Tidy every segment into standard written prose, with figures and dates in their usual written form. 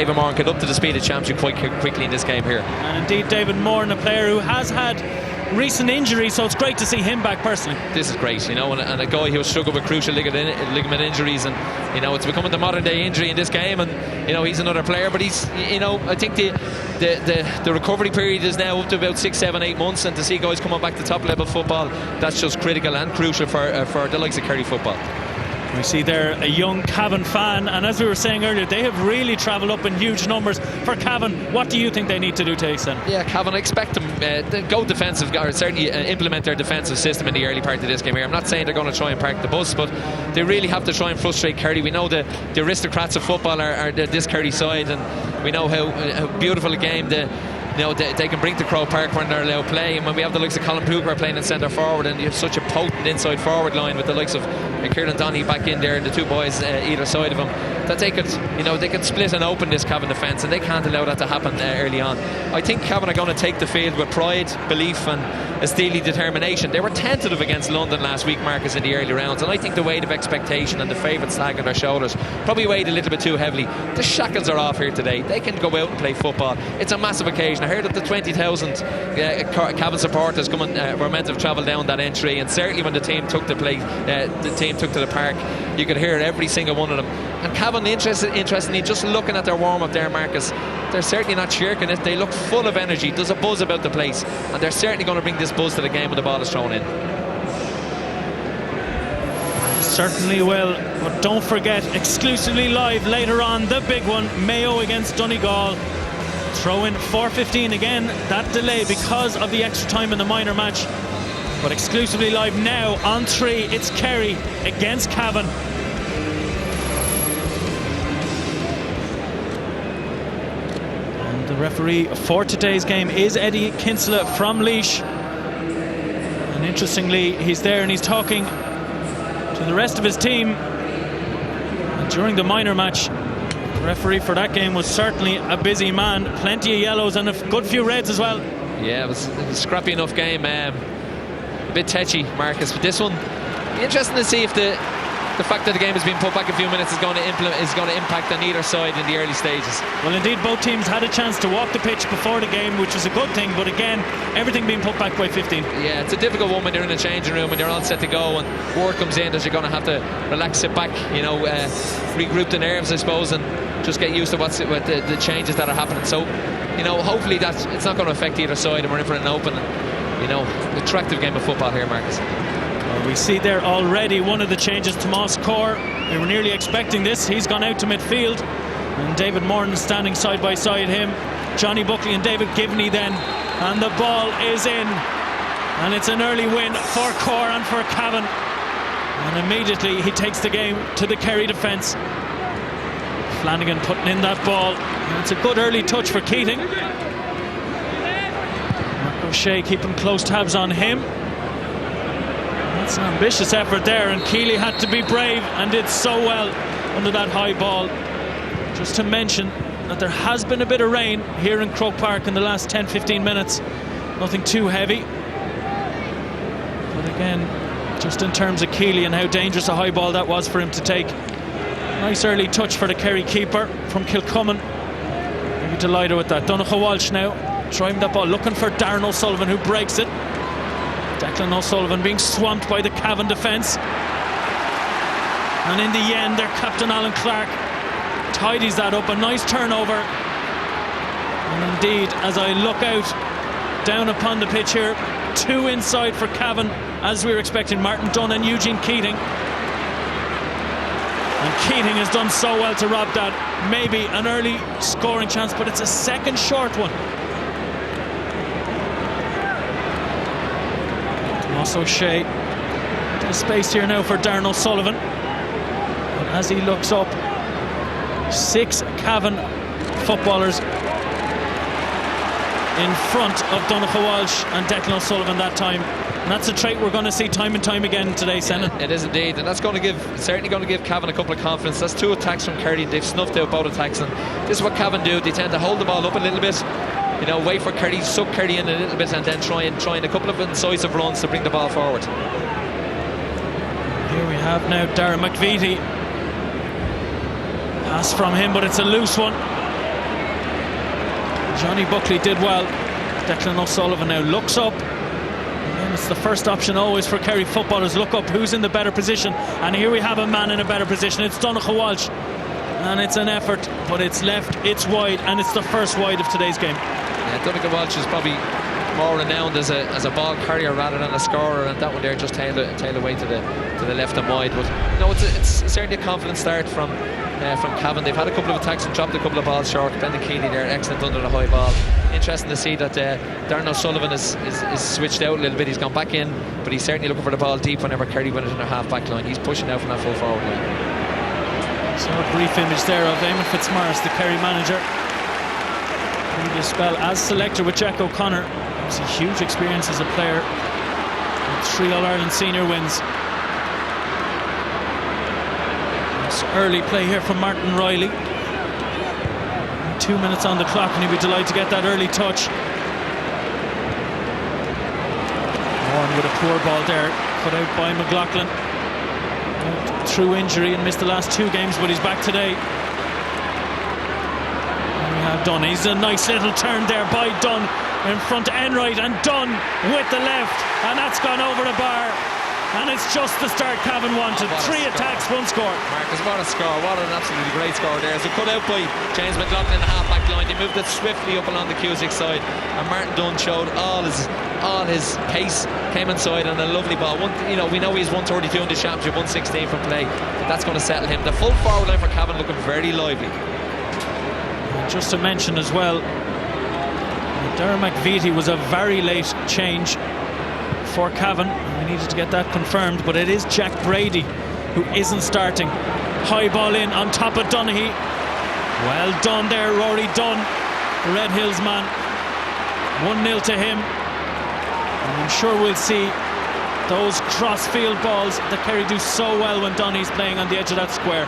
David Moran get up to the speed of championship quite quickly in this game here. And indeed, David Moran, a player who has had recent injuries, so it's great to see him back personally. This is great, you know, and a guy who was struggling with crucial ligament injuries, and you know, it's becoming the modern day injury in this game, and you know, he's another player, but he's, you know, I think the recovery period is now up to about 6, 7, 8 months, and to see guys coming back to top level football, that's just critical and crucial for the likes of Kerry football. We see there a young Cavan fan, and as we were saying earlier, they have really travelled up in huge numbers. For Cavan, what do you think they need to do to extend? Yeah, Cavan, I expect them to go defensive, or certainly implement their defensive system in the early part of this game here. I'm not saying they're going to try and park the bus, but they really have to try and frustrate Kerry. We know the aristocrats of football are this Kerry side, and we know how beautiful a game they can bring to Croke Park when they're allowed play. And when we have the likes of Colin Cooper playing in centre forward, and you have such a potent inside forward line with the likes of Kieran Donny back in there and the two boys either side of him, that they could split and open this Cavan defence, and they can't allow that to happen early on. I think Cavan are going to take the field with pride, belief and a steely determination. They were tentative against London last week, Marcus, in the early rounds, and I think the weight of expectation and the favourite slag on their shoulders probably weighed a little bit too heavily. The shackles are off here today. They can go out and play football. It's a massive occasion. I heard that the 20,000 Cavan supporters were meant to have travelled down that entry, and certainly when the team took to the park, you could hear every single one of them. And Cavan, interestingly, just looking at their warm-up there, Marcus, they're certainly not shirking it. They look full of energy. There's a buzz about the place, and they're certainly going to bring this buzz to the game when the ball is thrown in. Certainly will, but don't forget, exclusively live later on, the big one, Mayo against Donegal. Throw in 4:15 again, that delay because of the extra time in the minor match. But exclusively live now on 3, it's Kerry against Cavan. And the referee for today's game is Eddie Kinsella from Laois. And interestingly, he's there and he's talking to the rest of his team. And during the minor match, the referee for that game was certainly a busy man. Plenty of yellows and a good few reds as well. Yeah, it was a scrappy enough game. A bit tetchy, Marcus, but this one, interesting to see if the fact that the game has been put back a few minutes is going to impact on either side in the early stages. Well, indeed, both teams had a chance to walk the pitch before the game, which was a good thing, but again, everything being put back by 15. Yeah, it's a difficult one when you're in a changing room and you're all set to go, and word comes in that you're going to have to relax, sit back, regroup the nerves, I suppose, and just get used to what the changes that are happening. So, hopefully that it's not going to affect either side, and we're in for an open, attractive game of football here, Marcus. Well, we see there already one of the changes. Tomas Corr, we were nearly expecting this. He's gone out to midfield, and David Moran standing side by side him. Johnny Buckley and David Givney then, and the ball is in, and it's an early win for Corr and for Cavan, and immediately he takes the game to the Kerry defence. Flanagan putting in that ball, and it's a good early touch for Keating. Mark O'Shea keeping close tabs on him. That's an ambitious effort there, and Keeley had to be brave and did so well under that high ball. Just to mention that there has been a bit of rain here in Croke Park in the last 10-15 minutes. Nothing too heavy, but again, just in terms of Keeley and how dangerous a high ball that was for him to take. Nice early touch for the Kerry keeper from Kilcummin. Maybe delighted with that. Donogh Walsh now driving that ball, looking for Darren O'Sullivan, who breaks it. Declan O'Sullivan being swamped by the Cavan defence, and in the end their captain Alan Clark tidies that up. A nice turnover, and indeed, as I look out down upon the pitch here, 2 inside for Cavan, as we were expecting, Martin Dunn and Eugene Keating. And Keating has done so well to rob that. Maybe an early scoring chance, but it's a second short one. Tomas O'Shea, there's space here now for Darren O'Sullivan, and as he looks up, 6 Cavan footballers in front of Donogh Walsh and Declan O'Sullivan that time. And that's a trait we're going to see time and time again today, Senan. Yeah, it is indeed, and that's certainly going to give Cavan a couple of confidence. That's 2 attacks from Kerry. They've snuffed out both attacks, and this is what Cavan do. They tend to hold the ball up a little bit, wait for Kerry, suck Kerry in a little bit, and then try a couple of incisive runs to bring the ball forward. Here we have now Darren McVitie. Pass from him, but it's a loose one. Johnny Buckley did well. Declan O'Sullivan now looks up. And it's the first option always for Kerry footballers. Look up who's in the better position. And here we have a man in a better position. It's Donogh Walsh. And it's an effort, but it's left, it's wide, and it's the first wide of today's game. Yeah, Donogh Walsh is probably more renowned as a ball carrier rather than a scorer, and that one there just tailed away to the left and wide. But no, it's certainly a confident start from Cavan. They've had a couple of attacks and dropped a couple of balls short. Brendan Keeley there, excellent under the high ball. Interesting to see that Darren O'Sullivan is switched out a little bit. He's gone back in, but he's certainly looking for the ball deep whenever Kerry win it in their half-back line. He's pushing out from that full forward line. So a brief image there of Eamon Fitzmaurice, the Kerry manager. Previous spell as selector with Jack O'Connor. It's a huge experience as a player. 3 All-Ireland senior wins. It's early play here from Martin Riley. 2 minutes on the clock, and he'll be delighted to get that early touch. Warren with a poor ball there, cut out by McLaughlin. Through injury and missed the last 2 games, but he's back today. And we have Dunn. He's a nice little turn there by Dunn in front of Enright, and Dunn with the left, and that's gone over the bar. And it's just the start Cavan wanted. 3 attacks, 1 score. Marcus, what a score. What an absolutely great score there. It's a cut out by James McLaughlin in the half-back line. They moved it swiftly up along the Cusack side, and Martin Dunn showed all his pace, came inside, and a lovely ball. We know he's 132 in the championship, 116 from play, but that's going to settle him. The full forward line for Cavan looking very lively. Just to mention as well, Darren McVitie was a very late change for Cavan. We needed to get that confirmed, but it is Jack Brady who isn't starting. High ball in on top of Donaghy. Well done there, Rory Dunn, the Red Hills man. 1-0 to him. And I'm sure we'll see those cross-field balls that Kerry do so well when Donaghy's playing on the edge of that square.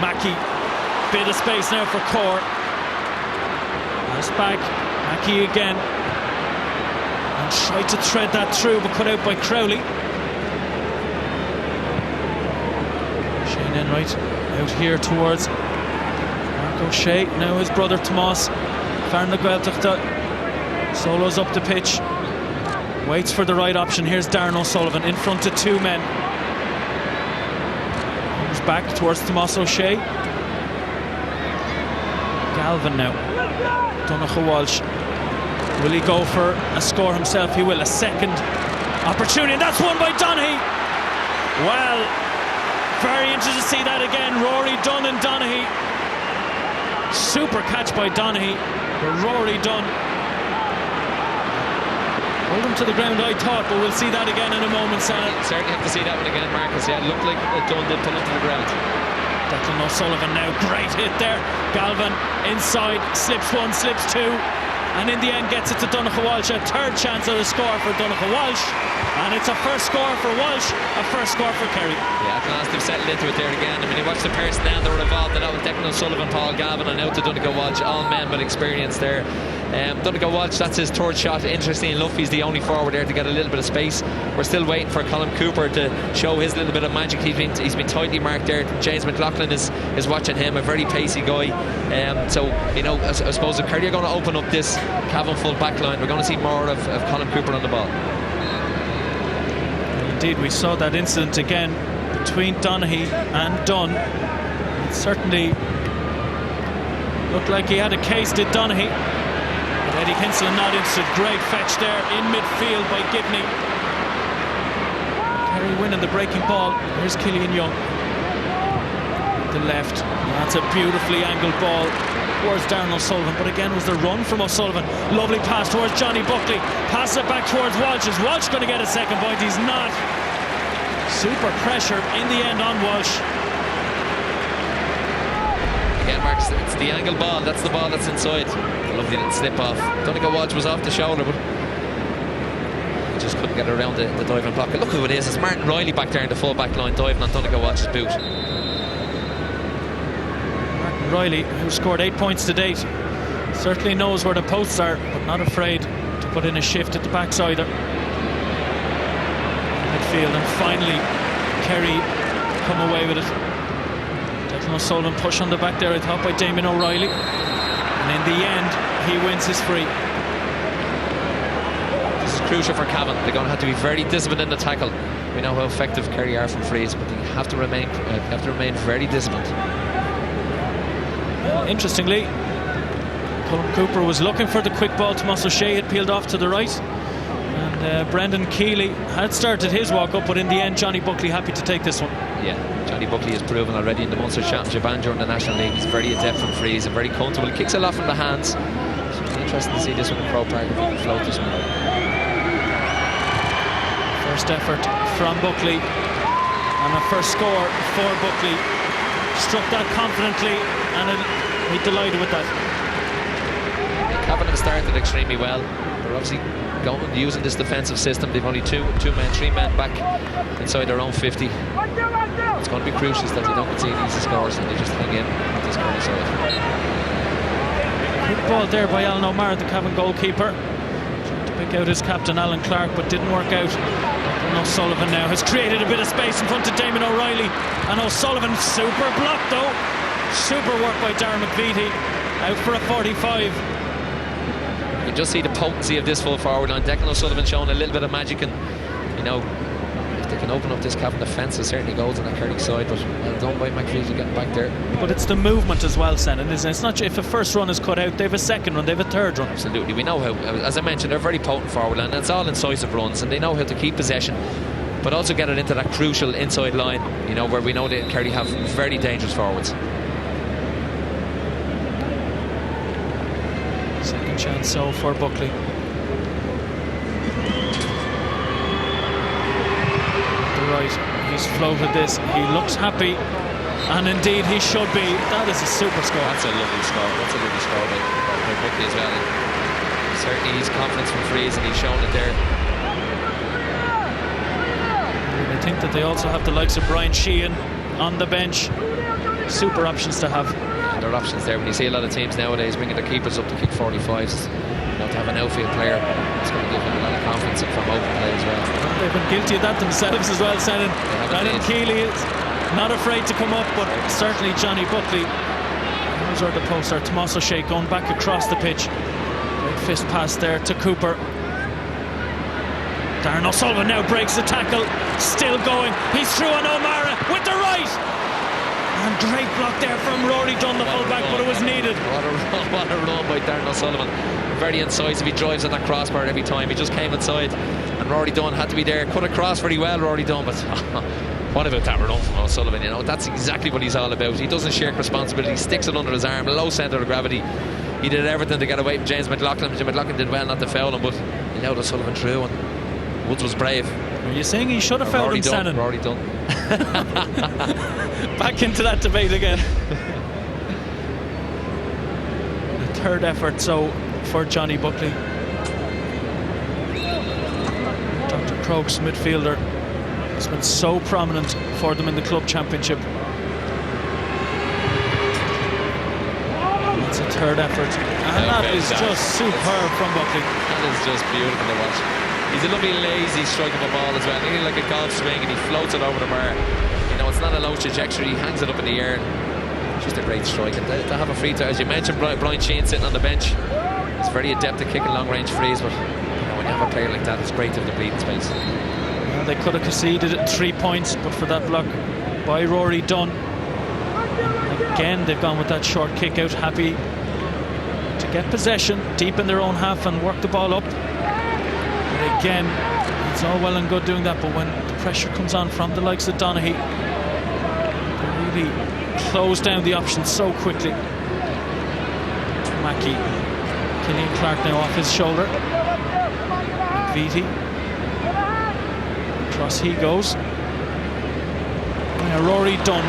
Mackey, bit of space now for Core. Nice back, Mackey again. And tried to thread that through, but cut out by Crowley. Shane Enright out here towards Mark O'Shea. Now his brother Tomas. Farna Gaeltachta solos up the pitch. Waits for the right option. Here's Darren O'Sullivan in front of 2 men. Comes back towards Tomas O'Shea. Galvin now. Donogh Walsh. Will he go for a score himself? He will. A second opportunity, and that's won by Donaghy. Well, very interested to see that again. Rory Dunn and Donaghy. Super catch by Donaghy. But Rory Dunn hold him to the ground, I thought, but we'll see that again in a moment, Sana. Certainly have to see that one again, Marcus. Yeah, it looked like Dunn did pull him to the ground. Declan O'Sullivan now, great hit there. Galvin inside, slips 1, slips 2. And in the end gets it to Donogh Walsh. A 3rd chance at a score for Donogh Walsh. And it's a first score for Walsh, a first score for Kerry. Yeah, at last they've settled into it there again. I mean, you watch the personnel that were involved, and that was Declan O'Sullivan, Paul Gavin, and out to Donogh Walsh. All men with experience there. Donogh Walsh, that's his 3rd shot. Interesting enough, he's the only forward there to get a little bit of space. We're still waiting for Colin Cooper to show his little bit of magic. He's been tightly marked there. James McLaughlin is watching him, a very pacey guy. So, I suppose if Kerry are going to open up this Cavan full back line, we're going to see more of Colin Cooper on the ball. Indeed, we saw that incident again between Donaghy and Dunn. It certainly looked like he had a case, did Donaghy. But Eddie Kinsella not interested. Great fetch there in midfield by Gibney. Kerry winning the breaking ball. Here's Killian Young. The left. That's a beautifully angled ball towards Darren O'Sullivan, but again was the run from O'Sullivan. Lovely pass towards Johnny Buckley. Passes it back towards Walsh. Is Walsh going to get a second point? He's not. Super pressure in the end on Walsh. Again, Marcus, it's the angled ball. That's the ball that's inside. Lovely little slip off. Donogh Walsh was off the shoulder, but he just couldn't get around the diving block. Look who it is. It's Martin Riley back there in the full back line, diving on Donogh Walsh's boot. Riley, who scored 8 points to date, certainly knows where the posts are, but not afraid to put in a shift at the backside midfield. And finally Kerry come away with it. Declan O'Sullivan push on the back there, I thought, by Damien O'Reilly, and in the end he wins his free. This is crucial for Cavan. They're going to have to be very disciplined in the tackle. We know how effective Kerry are from frees, but they have to remain very disciplined. Interestingly, Colm Cooper was looking for the quick ball. Tomas O'Shea had peeled off to the right, and Brendan Keeley had started his walk up, but in the end Johnny Buckley happy to take this one. Yeah, Johnny Buckley has proven already in the Munster Championship and during the National League he's very adept from frees and very comfortable. He kicks a lot from the hands, so it'll be interesting to see this one in Croke Park if he can float this one. First effort from Buckley and a first score for Buckley. Struck that confidently, and he's delighted with that. Cavan have started extremely well. They're obviously using this defensive system. They've only three men back inside their own 50. It's going to be crucial that they don't concede easy scores and they just hang in with this kind of side. Good ball there by Alan O'Mara, the Cavan goalkeeper. Trying to pick out his captain Alan Clark, but didn't work out. And O'Sullivan now has created a bit of space in front of Damon O'Reilly, and O'Sullivan, super block though. Super work by Darren McVitie, out for a 45. You can just see the potency of this full forward line. Declan O'Sullivan showing a little bit of magic, and you know, if they can open up this Cavan defence, there's certainly goals on that Kerry side, but well done by McVitie getting back there. But it's the movement as well, Senan, isn't it? It's not just if a first run is cut out, they have a second run, they have a third run. Absolutely, we know how, as I mentioned, they're very potent forward line, and it's all incisive runs, and they know how to keep possession but also get it into that crucial inside line, you know, where we know that Kerry have very dangerous forwards. Second chance so for Buckley. The right, he's floated this, he looks happy, and indeed he should be. That is a super score. That's a lovely score. That's a lovely score by Buckley as well. And certainly he's confidence from frees, and he's shown it there. I think that they also have the likes of Brian Sheehan on the bench. Super options to have. And there are options there. When you see a lot of teams nowadays bringing their keepers up to kick 45s, you know, to have an outfield player, it's going to give them a lot of confidence from open play as well. They've been guilty of that themselves as well, Senan. Brendan Keeley is not afraid to come up, but certainly Johnny Buckley. Those are the posts. Tomas O'Shea going back across the pitch. Great fist pass there to Cooper. Darren O'Sullivan now breaks the tackle, still going, he's through on O'Mara with the right, and great block there from Rory Dunn, the fullback, but it was needed. What a run by Darren O'Sullivan, very incisive. He drives at that crossbar every time. He just came inside, and Rory Dunn had to be there, cut across very well, Rory Dunn, but what about that run from O'Sullivan? You know, that's exactly what he's all about. He doesn't shirk responsibility, he sticks it under his arm, low centre of gravity. He did everything to get away from James McLaughlin. Jim McLaughlin did well not to foul him, but he allowed O'Sullivan through, and Woods was brave. Are you saying he should have fouled him, Senan? Rory Dunn. Back into that debate again. The third effort so for Johnny Buckley. Dr. Croke's midfielder has been so prominent for them in the club championship. That's a third effort, and that is just superb from Buckley. That is just beautiful to watch. He's a lovely lazy strike of a ball as well, nearly like a golf swing, and he floats it over the bar. You know, it's not a low trajectory, he hangs it up in the air. Just a great strike, and they have a free throw. As you mentioned, Brian Sheehan sitting on the bench. He's very adept at kicking long range frees, but you know, when you have a player like that, it's great to have the bleeding space. Well, they could have conceded it 3 points, but for that block by Rory Dunn. Again, they've gone with that short kick out, happy to get possession deep in their own half and work the ball up. But again, it's all well and good doing that, but when the pressure comes on from the likes of Donaghy, they really close down the options so quickly. Mackey, Killian Clark now off his shoulder. McVitie, across he goes. Now Rory Dunn,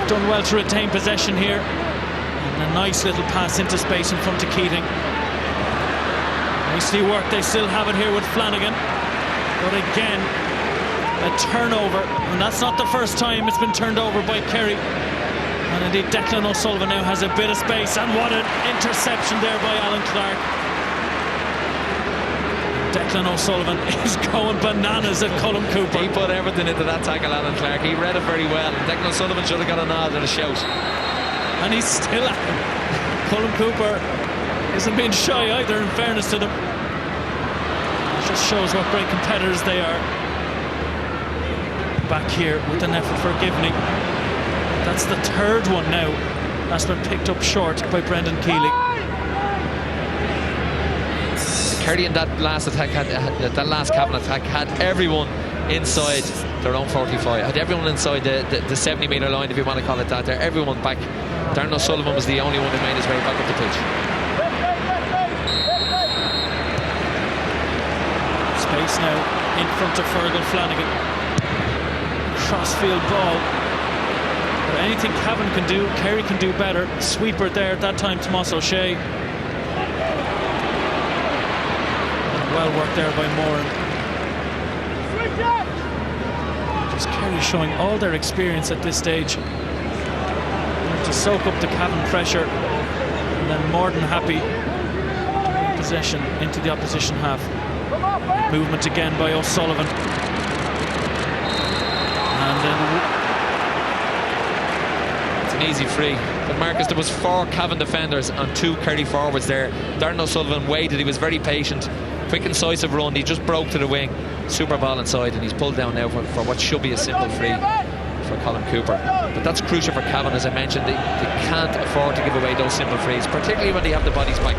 done well to retain possession here, and a nice little pass into space in front of Keating. Nicely worked. They still have it here with Flanagan, but again a turnover, and that's not the first time it's been turned over by Kerry. And indeed Declan O'Sullivan now has a bit of space, and what an interception there by Alan Clark. Declan O'Sullivan is going bananas at Colm Cooper. He put everything into that tackle, Alan Clark. He read it very well. Declan O'Sullivan should have got a nod and a shout. And he's still at him. Colm Cooper isn't being shy either, in fairness to them. It just shows what great competitors they are. Back here with an effort for Givney. That's the third one now. That's been picked up short by Brendan Keeley. Kerry in that last attack, that last Cavan attack, had everyone inside their own 45. Had everyone inside the 70-metre line, if you want to call it that. There, everyone back. Darren O'Sullivan was the only one who made his way back up the pitch. Space now in front of Fergal Flanagan. Crossfield ball. But anything Cavan can do, Kerry can do better. Sweeper there at that time, Tomas O'Shea. Well worked there by Moran. Just Kerry showing all their experience at this stage to soak up the Cavan pressure, and then more than happy to win possession into the opposition half. Movement again by O'Sullivan. And then it's an easy free. But Marcus, there was 4 Cavan defenders and 2 Kerry forwards there. Darren O'Sullivan waited, he was very patient. Quick incisive run, he just broke to the wing. Super ball inside, and he's pulled down now for what should be a simple free for Colin Cooper. But that's crucial for Cavan, as I mentioned. They can't afford to give away those simple frees, particularly when they have the bodies back.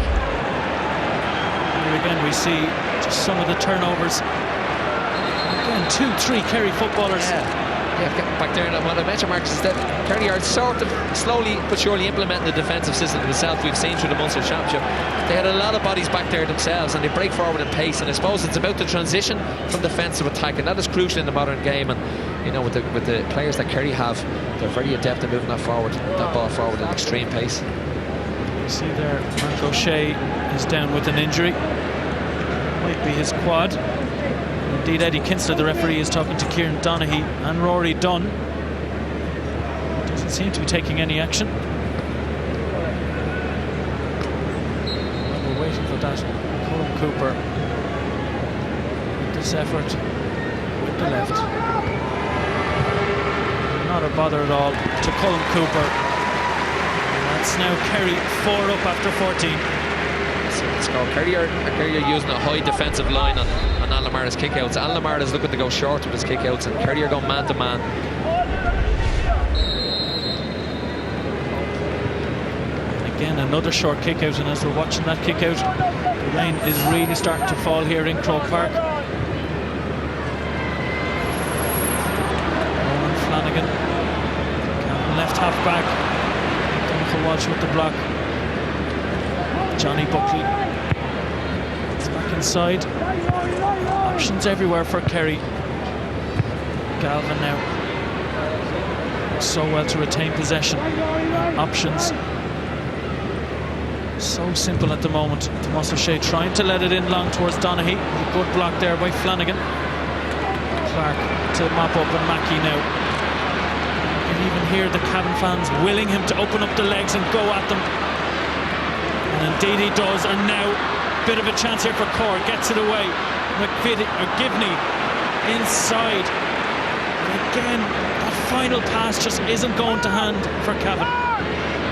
Here again we see just some of the turnovers. Again, 2-3 Kerry footballers. Yeah, getting back there. And what I mentioned, Marcus, is that Kerry are sort of slowly but surely implementing the defensive system themselves. We've seen through the Munster Championship. They had a lot of bodies back there themselves, and they break forward in pace. And I suppose it's about the transition from defence to attack, and that is crucial in the modern game. And you know, with the players that Kerry have, they're very adept at moving that ball forward at extreme pace. You see there, Mark O'Shea is down with an injury. Might be his quad. Indeed, Eddie Kinsler, the referee, is talking to Kieran Donaghy and Rory Dunn. Doesn't seem to be taking any action. We're waiting for that. Colin Cooper with this effort with the left. Not a bother at all to Colin Cooper. And that's now Kerry 4 up after 14. Kerry are using a high defensive line on Alan Lamara's kickouts. Alan Lamara is looking to go short with his kickouts, and Kerry are going man to man. Again, another short kick out, and as we're watching that kick out, the rain is really starting to fall here in Croke Park. Ronan Flanagan, Cavan left half back. Donald Walsh with the block. Johnny Buckley. It's back inside. Options everywhere for Kerry. Galvin now. So well to retain possession. Options. So simple at the moment. Tomas O'Shea trying to let it in long towards Donaghy. A good block there by Flanagan. Clark to mop up, and Mackey now. You can even hear the Cavan fans willing him to open up the legs and go at them. And indeed he does, and now a bit of a chance here for Corr. Gets it away. Givney inside. And again, that final pass just isn't going to hand for Cavan.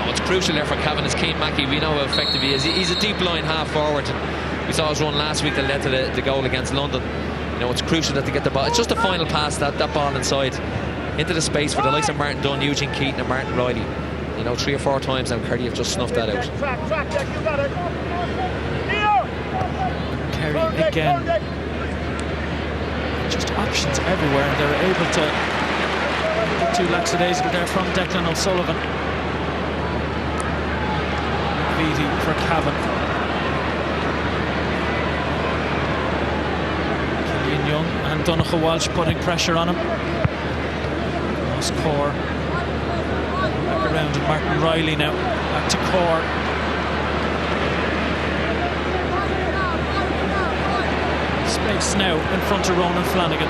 What's crucial there for Cavan is Keane Mackey. We know how effective he is. He's a deep line half forward. We saw his run last week that led to the goal against London. You know, it's crucial that they get the ball. It's just a final pass, that ball inside into the space for the likes of Martin Dunn, Eugene Keaton and Martin Riley. You know, 3 or 4 times now Kerry have just snuffed that out. Kerry again. Just options everywhere, and they're able to get 2 lackadaisical there from Declan O'Sullivan. McVitie for Cavan. Killian Young and Donaghy Walsh putting pressure on him. Lost Corr. Back around to Martin Riley now. Back to Corr. Space now in front of Ronan Flanagan.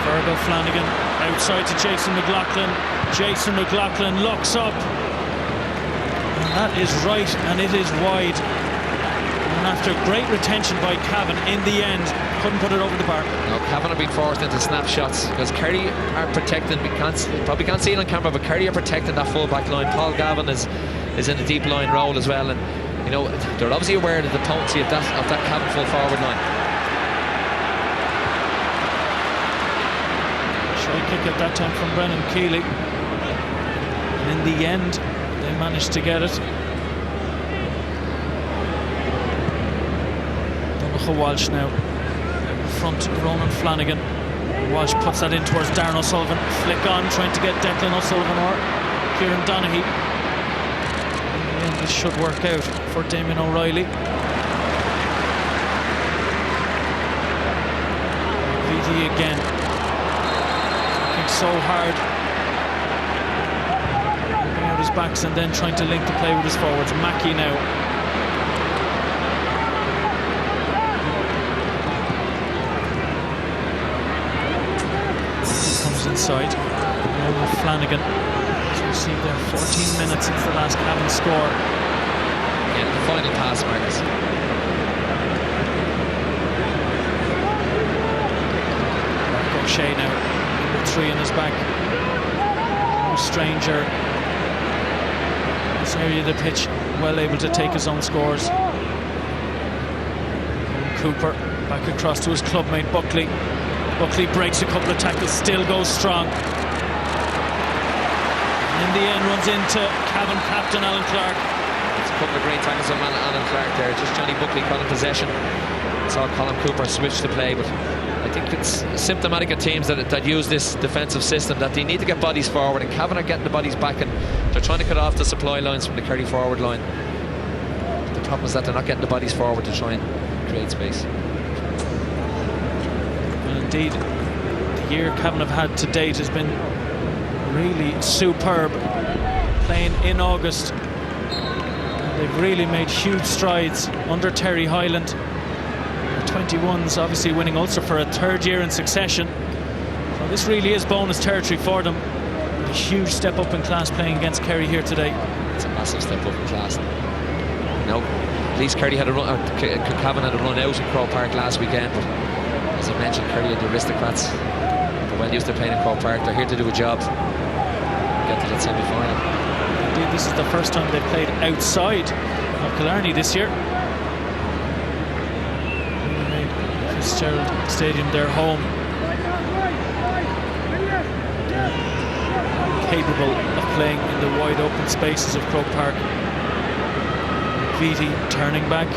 Fergal Flanagan outside to Jason McLaughlin. Jason McLaughlin looks up. And that is right, and it is wide. And after great retention by Cavan, in the end, couldn't put it over the bar. No, Cavan have been forced into snapshots because Kerry are protecting. Probably can't see it on camera, but Kerry are protecting that full back line. Paul Gavin is is in a deep line role as well, and you know they're obviously aware of the potency of that Cavan full forward line. Shy kick at that time from Brennan Keeley, and in the end they managed to get it. Donogha Walsh now front, Ronan Flanagan. Walsh puts that in towards Darren O'Sullivan. Flick on, trying to get Declan O'Sullivan or Kieran Donaghy. In the end, this should work out for Damien O'Reilly. VD again. Working so hard. Looking out his backs and then trying to link the play with his forwards. Mackey now. Inside, Flanagan has received there 14 minutes since the last Cavan score. Yeah, the final pass, Marcus. O'Shea now, number 3 in his back. No stranger. This area of the pitch, well able to take his own scores. Cooper back across to his clubmate Buckley. Buckley breaks a couple of tackles, still goes strong. And in the end runs into Cavan captain Alan Clark. It's a couple of great tackles from Alan Clark there. Just Johnny Buckley caught in possession. Saw Colin Cooper switch the play, but I think it's symptomatic of teams that use this defensive system, that they need to get bodies forward, and Cavan are getting the bodies back, and they're trying to cut off the supply lines from the Kerry forward line. The problem is that they're not getting the bodies forward to try and create space. Indeed, the year Cavan have had to date has been really superb. Playing in August, they've really made huge strides under Terry Hyland. The 21s obviously winning Ulster for a 3rd year in succession. So this really is bonus territory for them. A huge step up in class playing against Kerry here today. It's a massive step up in class. No, at least Kerry had a run, Cavan had a run out in Croke Park last weekend, but as I mentioned, Kerry are the aristocrats. They're well used to playing in Croke Park. They're here to do a job. Get to that semi-final. Indeed, this is the first time they've played outside of Killarney this year. They made Fitzgerald Stadium their home. They're capable of playing in the wide open spaces of Croke Park. Vitti turning back.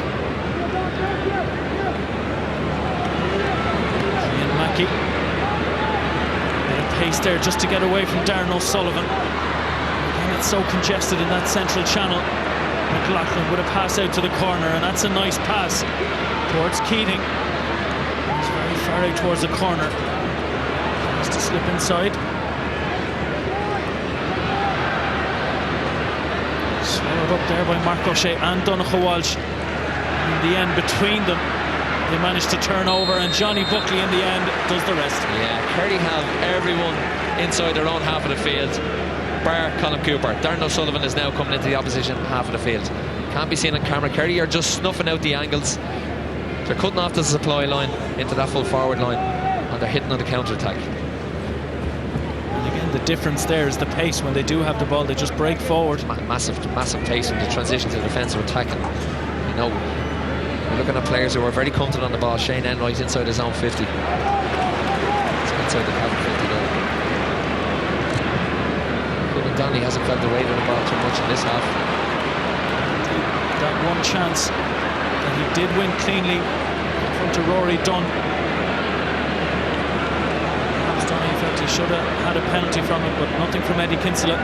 Mackey. Bit of pace there just to get away from Darren O'Sullivan. And it's so congested in that central channel. McLaughlin with a pass out to the corner, and that's a nice pass towards Keating. He's very far out towards the corner. Tries to slip inside. Swallowed up there by Mark O'Shea and Donogha Walsh. In the end, between them, they managed to turn over, and Johnny Buckley in the end does the rest. Yeah, Kerry have everyone inside their own half of the field, bar Colin Cooper. Darren O'Sullivan is now coming into the opposition half of the field. Can't be seen on camera. Kerry are just snuffing out the angles. They're cutting off the supply line into that full forward line, and they're hitting on the counter-attack. And again, the difference there is the pace. When they do have the ball, they just break forward. Massive pace in the transition to defensive attack. And, you know, we're looking at players who are very comfortable on the ball. Shane Enright inside his own 50. It's inside the Cavan 50 there. Donny hasn't felt the weight of the ball too much in this half. That one chance that he did win cleanly in front of Rory Dunn. Perhaps Donny felt he should have had a penalty from him, but nothing from Eddie Kinsella.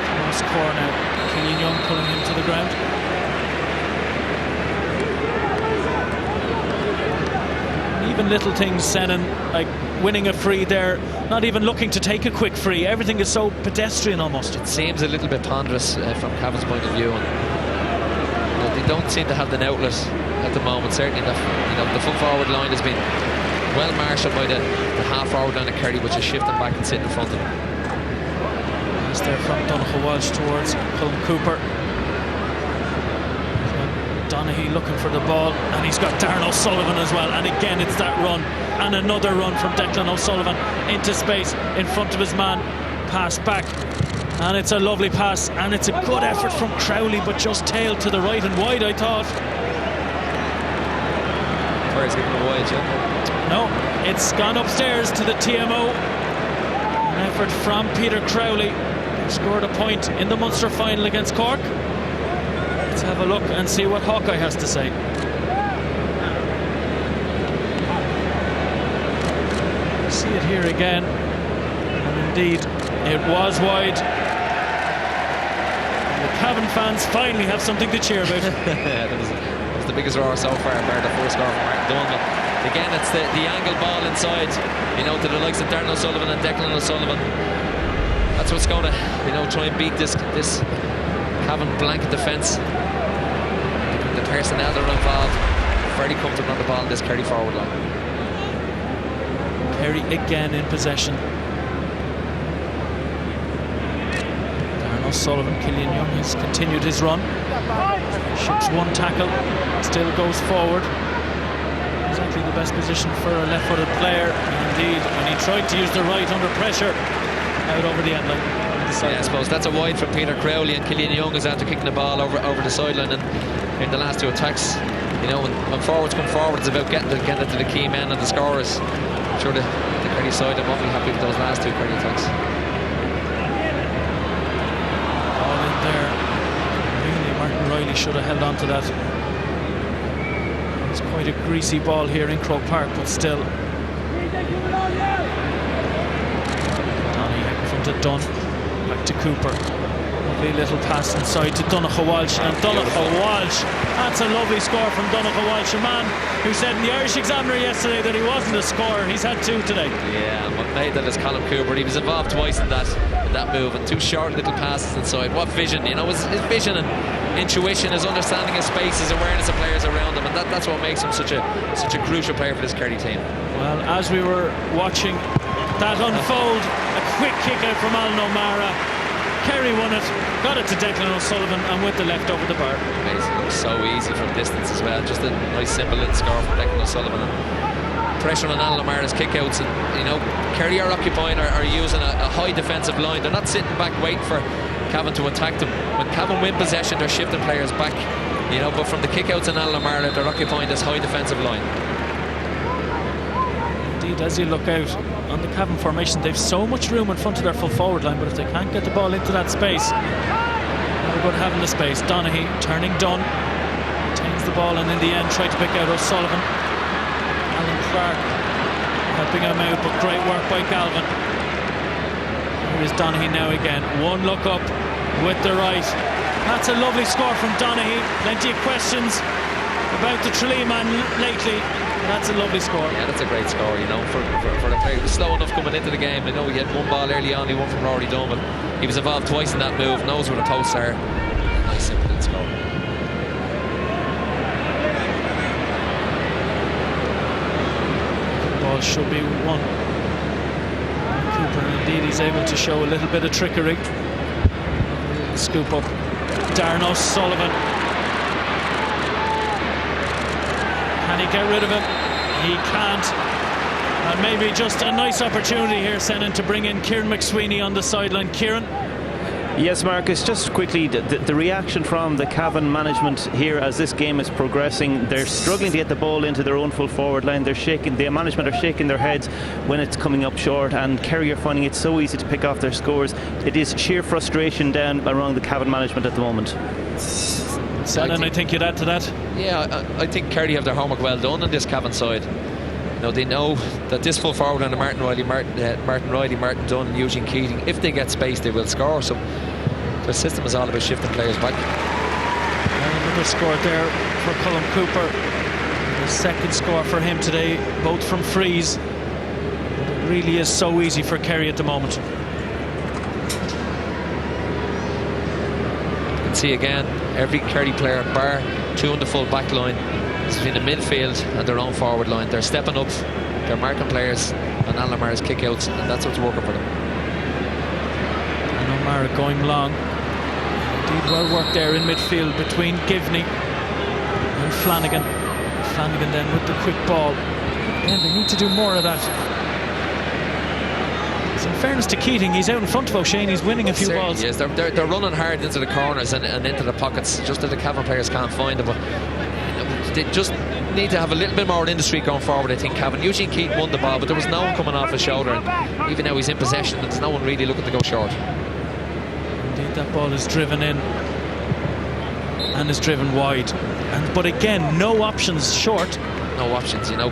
Thomas Corr now. Killian Young pulling him to the ground. And even little things, Senan, like winning a free there, not even looking to take a quick free. Everything is so pedestrian almost. It seems a little bit ponderous from Cavan's point of view, and they don't seem to have an outlet at the moment. Certainly, the full forward line has been well marshalled by the half forward line of Kerry, which is shifting back and sitting in front of them. It's there from Donogha Walsh towards Colin Cooper. Donaghy looking for the ball, and he's got Darren O'Sullivan as well, and again it's that run, and another run from Declan O'Sullivan into space in front of his man. Pass back And it's a lovely pass, and it's a good effort from Crowley, but just tailed to the right and wide, I thought. Where's it going wide, yeah? No, it's gone upstairs to the TMO. An effort from Peter Crowley. He scored a point in the Munster final against Cork. Let's have a look and see what Hawkeye has to say. See it here again, and indeed it was wide. And the Cavan fans finally have something to cheer about. That was the biggest roar so far, bar the first score from Martin Dunn. Again, it's the angle ball inside, to the likes of Darren O'Sullivan and Declan O'Sullivan. That's what's going to, try and beat this Cavan blanket defence. The personnel that are involved very comfortable on the ball in this Kerry forward line. Kerry again in possession. Darren O'Sullivan, Killian Young has continued his run. Ships one tackle, still goes forward. Exactly the best position for a left-footed player. Indeed, when he tried to use the right under pressure, out over the end line. Yeah, I suppose that's a wide from Peter Crowley, and Killian Young is after kicking the ball over the sideline. And in the last two attacks, when forwards come forward, it's about getting it to the key men and the scorers. I'm sure the Kerry side won't be happy with those last two Kerry attacks. All in there. Really, Martin Riley should have held on to that. It's quite a greasy ball here in Croke Park, but still. Donny from to Dunn, back to Cooper. Lovely little pass inside to Donogha Walsh, and Donogha Walsh, that's a lovely score from Donogha Walsh, a man who said in the Irish Examiner yesterday that he wasn't a scorer. He's had two today. Yeah, and what made that is Colin Cooper. He was involved twice in that move, and two short little passes inside. What vision, his vision and intuition, his understanding of space, his awareness of players around him, and that's what makes him such a crucial player for this Kerry team. Well, as we were watching that unfold, a quick kick out from Alan O'Mara. Kerry won it, got it to Declan O'Sullivan, and with the left over the bar. Amazing, it looks so easy from distance as well. Just a nice simple little score from Declan O'Sullivan. And pressure on Alan O'Mara's kickouts, and Kerry are occupying, are using a high defensive line. They're not sitting back waiting for Cavan to attack them. When Cavan win possession, they're shifting players back. But from the kickouts on Alan O'Mara, they're occupying this high defensive line. Indeed, as you look out on the Cavan formation, they've so much room in front of their full forward line, but if they can't get the ball into that space, they're good having the space. Donaghy turning Dunn, retains the ball, and in the end tried to pick out O'Sullivan. Alan Clark helping him out, but great work by Galvin. Here is Donaghy now again. One look up with the right. That's a lovely score from Donaghy. Plenty of questions about the Tralee man lately. That's a lovely score. Yeah, that's a great score, for the player. He was slow enough coming into the game. He had one ball early on, he won from Rory Dunn, but he was involved twice in that move, knows where the posts are. Nice simple little score. The ball should be won. Cooper, indeed, he's able to show a little bit of trickery. Scoop up Darren O'Sullivan. Can he get rid of him? He can't. And maybe just a nice opportunity here, Senan, to bring in Kieran McSweeney on the sideline. Kieran? Yes, Marcus, just quickly, the reaction from the Cavan management here as this game is progressing. They're struggling to get the ball into their own full forward line. The management are shaking their heads when it's coming up short, and Kerry are finding it so easy to pick off their scores. It is sheer frustration down around the Cavan management at the moment. Senan, I think you'd add to that? Yeah, I think Kerry have their homework well done on this Cavan side. They know that this full forward under Martin Riley, Martin Dunn and Eugene Keating, if they get space, they will score. So their system is all about shifting players back. Another score there for Colin Cooper. The second score for him today, both from frees. It really is so easy for Kerry at the moment. You can see again, every Kerry player, bar two on the full back line, is between the midfield and their own forward line. They're stepping up, they're marking players on Alan O'Mara's kickouts, and that's what's working for them. And O'Mara going long. Indeed, well worked there in midfield between Givney and Flanagan. Flanagan then with the quick ball. Again, they need to do more of that. In fairness to Keating, he's out in front of O'Shane. He's winning a few balls. Yes, they're running hard into the corners and into the pockets, just that the Cavan players can't find them. But they just need to have a little bit more industry going forward, I think, Cavan. Eugene Keating won the ball, but there was no one coming off his shoulder. And even now he's in possession, and there's no one really looking to go short. Indeed, that ball is driven in and is driven wide. But again, no options short. No options, you know.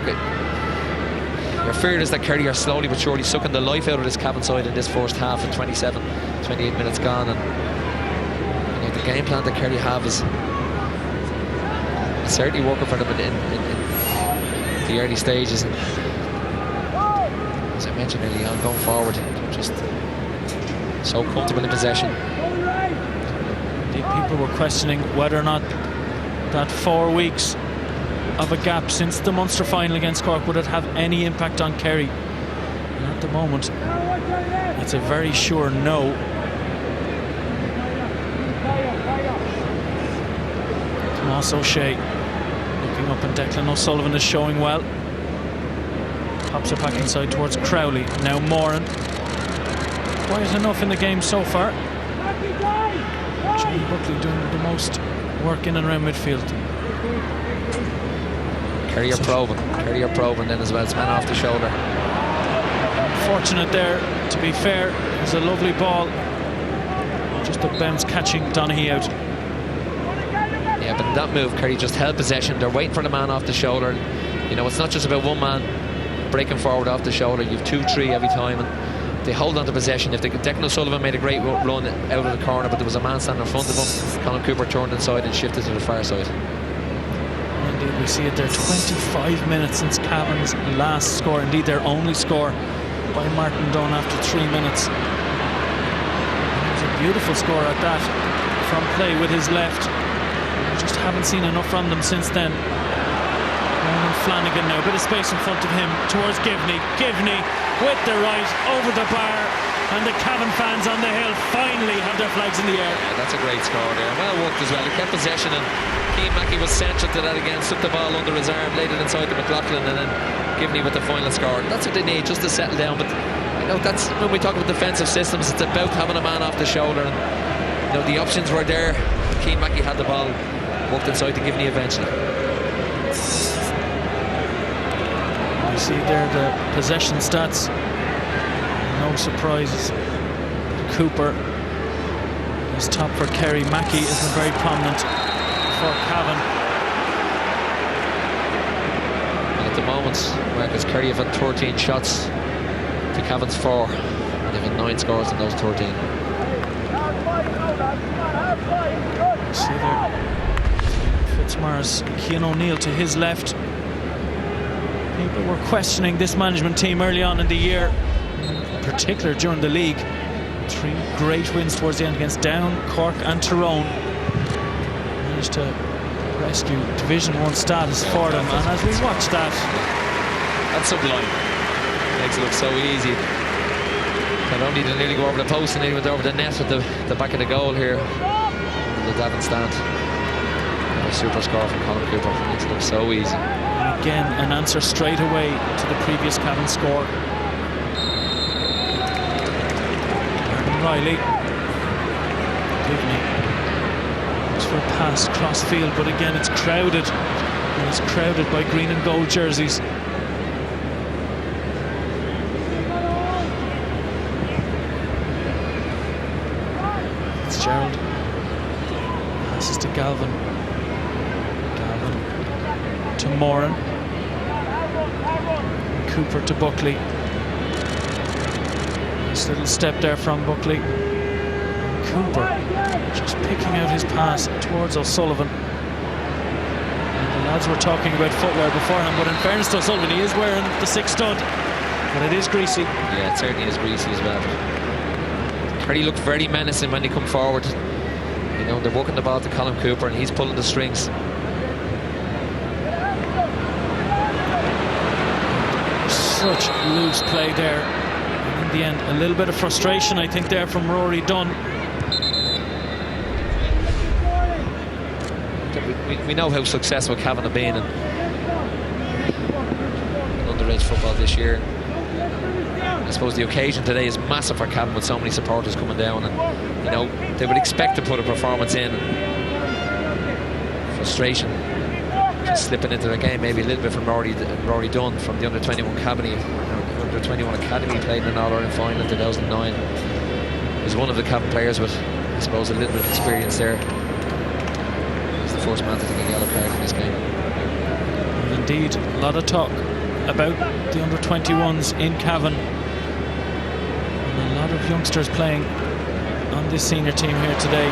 Your fear is that Kerry are slowly but surely sucking the life out of this Cavan side in this first half at 28 minutes gone. And you know, the game plan that Kerry have is certainly working for them in the early stages. And as I mentioned earlier on, going forward, just so comfortable in possession. Indeed, people were questioning whether or not that 4 weeks of a gap since the Munster final against Cork would it have any impact on Kerry. And at the moment, it's a very sure no. Tomas O'Shea looking up, and Declan O'Sullivan is showing well. Pops it back inside towards Crowley. Now Moran. Quiet enough in the game so far. Johnny Buckley doing the most work in and around midfield. Kerry are probing then as well. It's man off the shoulder. Fortunate there, to be fair. It was a lovely ball. Just a bounce catching Donaghy out. Yeah, but in that move, Kerry just held possession. They're waiting for the man off the shoulder. You know, it's not just about one man breaking forward off the shoulder. You've 2-3 every time, and they hold on to possession. If they could, Declan O'Sullivan made a great run out of the corner, but there was a man standing in front of him. Colin Cooper turned inside and shifted to the far side. Indeed, we see it there. 25 minutes since Cavan's last score. Indeed, their only score by Martin Dunn after 3 minutes. It was a beautiful score at that, from play with his left. We just haven't seen enough from them since then. Ronan Flanagan now, a bit of space in front of him towards Givney. Givney with the right over the bar, and the Cavan fans on the hill finally have their flags in the air. Yeah, that's a great score there. Well worked as well. He kept possession, and Keane Mackey was central to that again. Took the ball under his arm, laid it inside to McLaughlin, and then Givney with the final score. That's what they need, just to settle down. But you know, that's when we talk about defensive systems. It's about having a man off the shoulder, and you know, the options were there. Keane Mackey had the ball, worked inside to Givney eventually. You see there the possession stats. No surprises. Cooper is top for Kerry. Mackey isn't very prominent for Cavan. At the moment, Marcus, Kerry have had 13 shots to Cavan's 4, and they've had 9 scores in those 13. See there, Fitzmaurice, Cian O'Neill to his left. People were questioning this management team early on in the year, in particular during the league. 3 great wins towards the end against Down, Cork and Tyrone. Managed to rescue Division 1 status for them, and as we watch that, that's sublime. Makes it look so easy. Not only did they nearly go over the post, and they went over the net at the back of the goal here, the Davin stand. A super score from Colin Cooper. Makes it look so easy. and again an answer straight away to the previous Cavan score. Riley. Givney. Looks for a pass cross field, but again it's crowded. And it's crowded by green and gold jerseys. Fitzgerald. Passes to Galvin. Galvin to Moran. Cooper to Buckley. Nice little step there from Buckley. Cooper just picking out his pass towards O'Sullivan. And the lads were talking about footwear beforehand, but in fairness to O'Sullivan, he is wearing the 6 stud, but it is greasy. Yeah, it certainly is greasy as well. Kerry looked very menacing when they come forward. You know, they're working the ball to Colin Cooper and he's pulling the strings. Such loose play there. And in the end, a little bit of frustration, I think, there from Rory Dunn. We know how successful Cavan have been in underage football this year. suppose the occasion today is massive for Cavan with so many supporters coming down, and you know they would expect to put a performance in. Frustration just slipping into the game, maybe a little bit from Rory Dunn from the under-21 Academy. Under-21 Academy played in an All-Ireland final in 2009. He was one of the Cavan players with, I suppose, a little bit of experience there. He's the first man to take a yellow card in this game. And indeed, a lot of talk about the under-21s in Cavan, and a lot of youngsters playing on this senior team here today.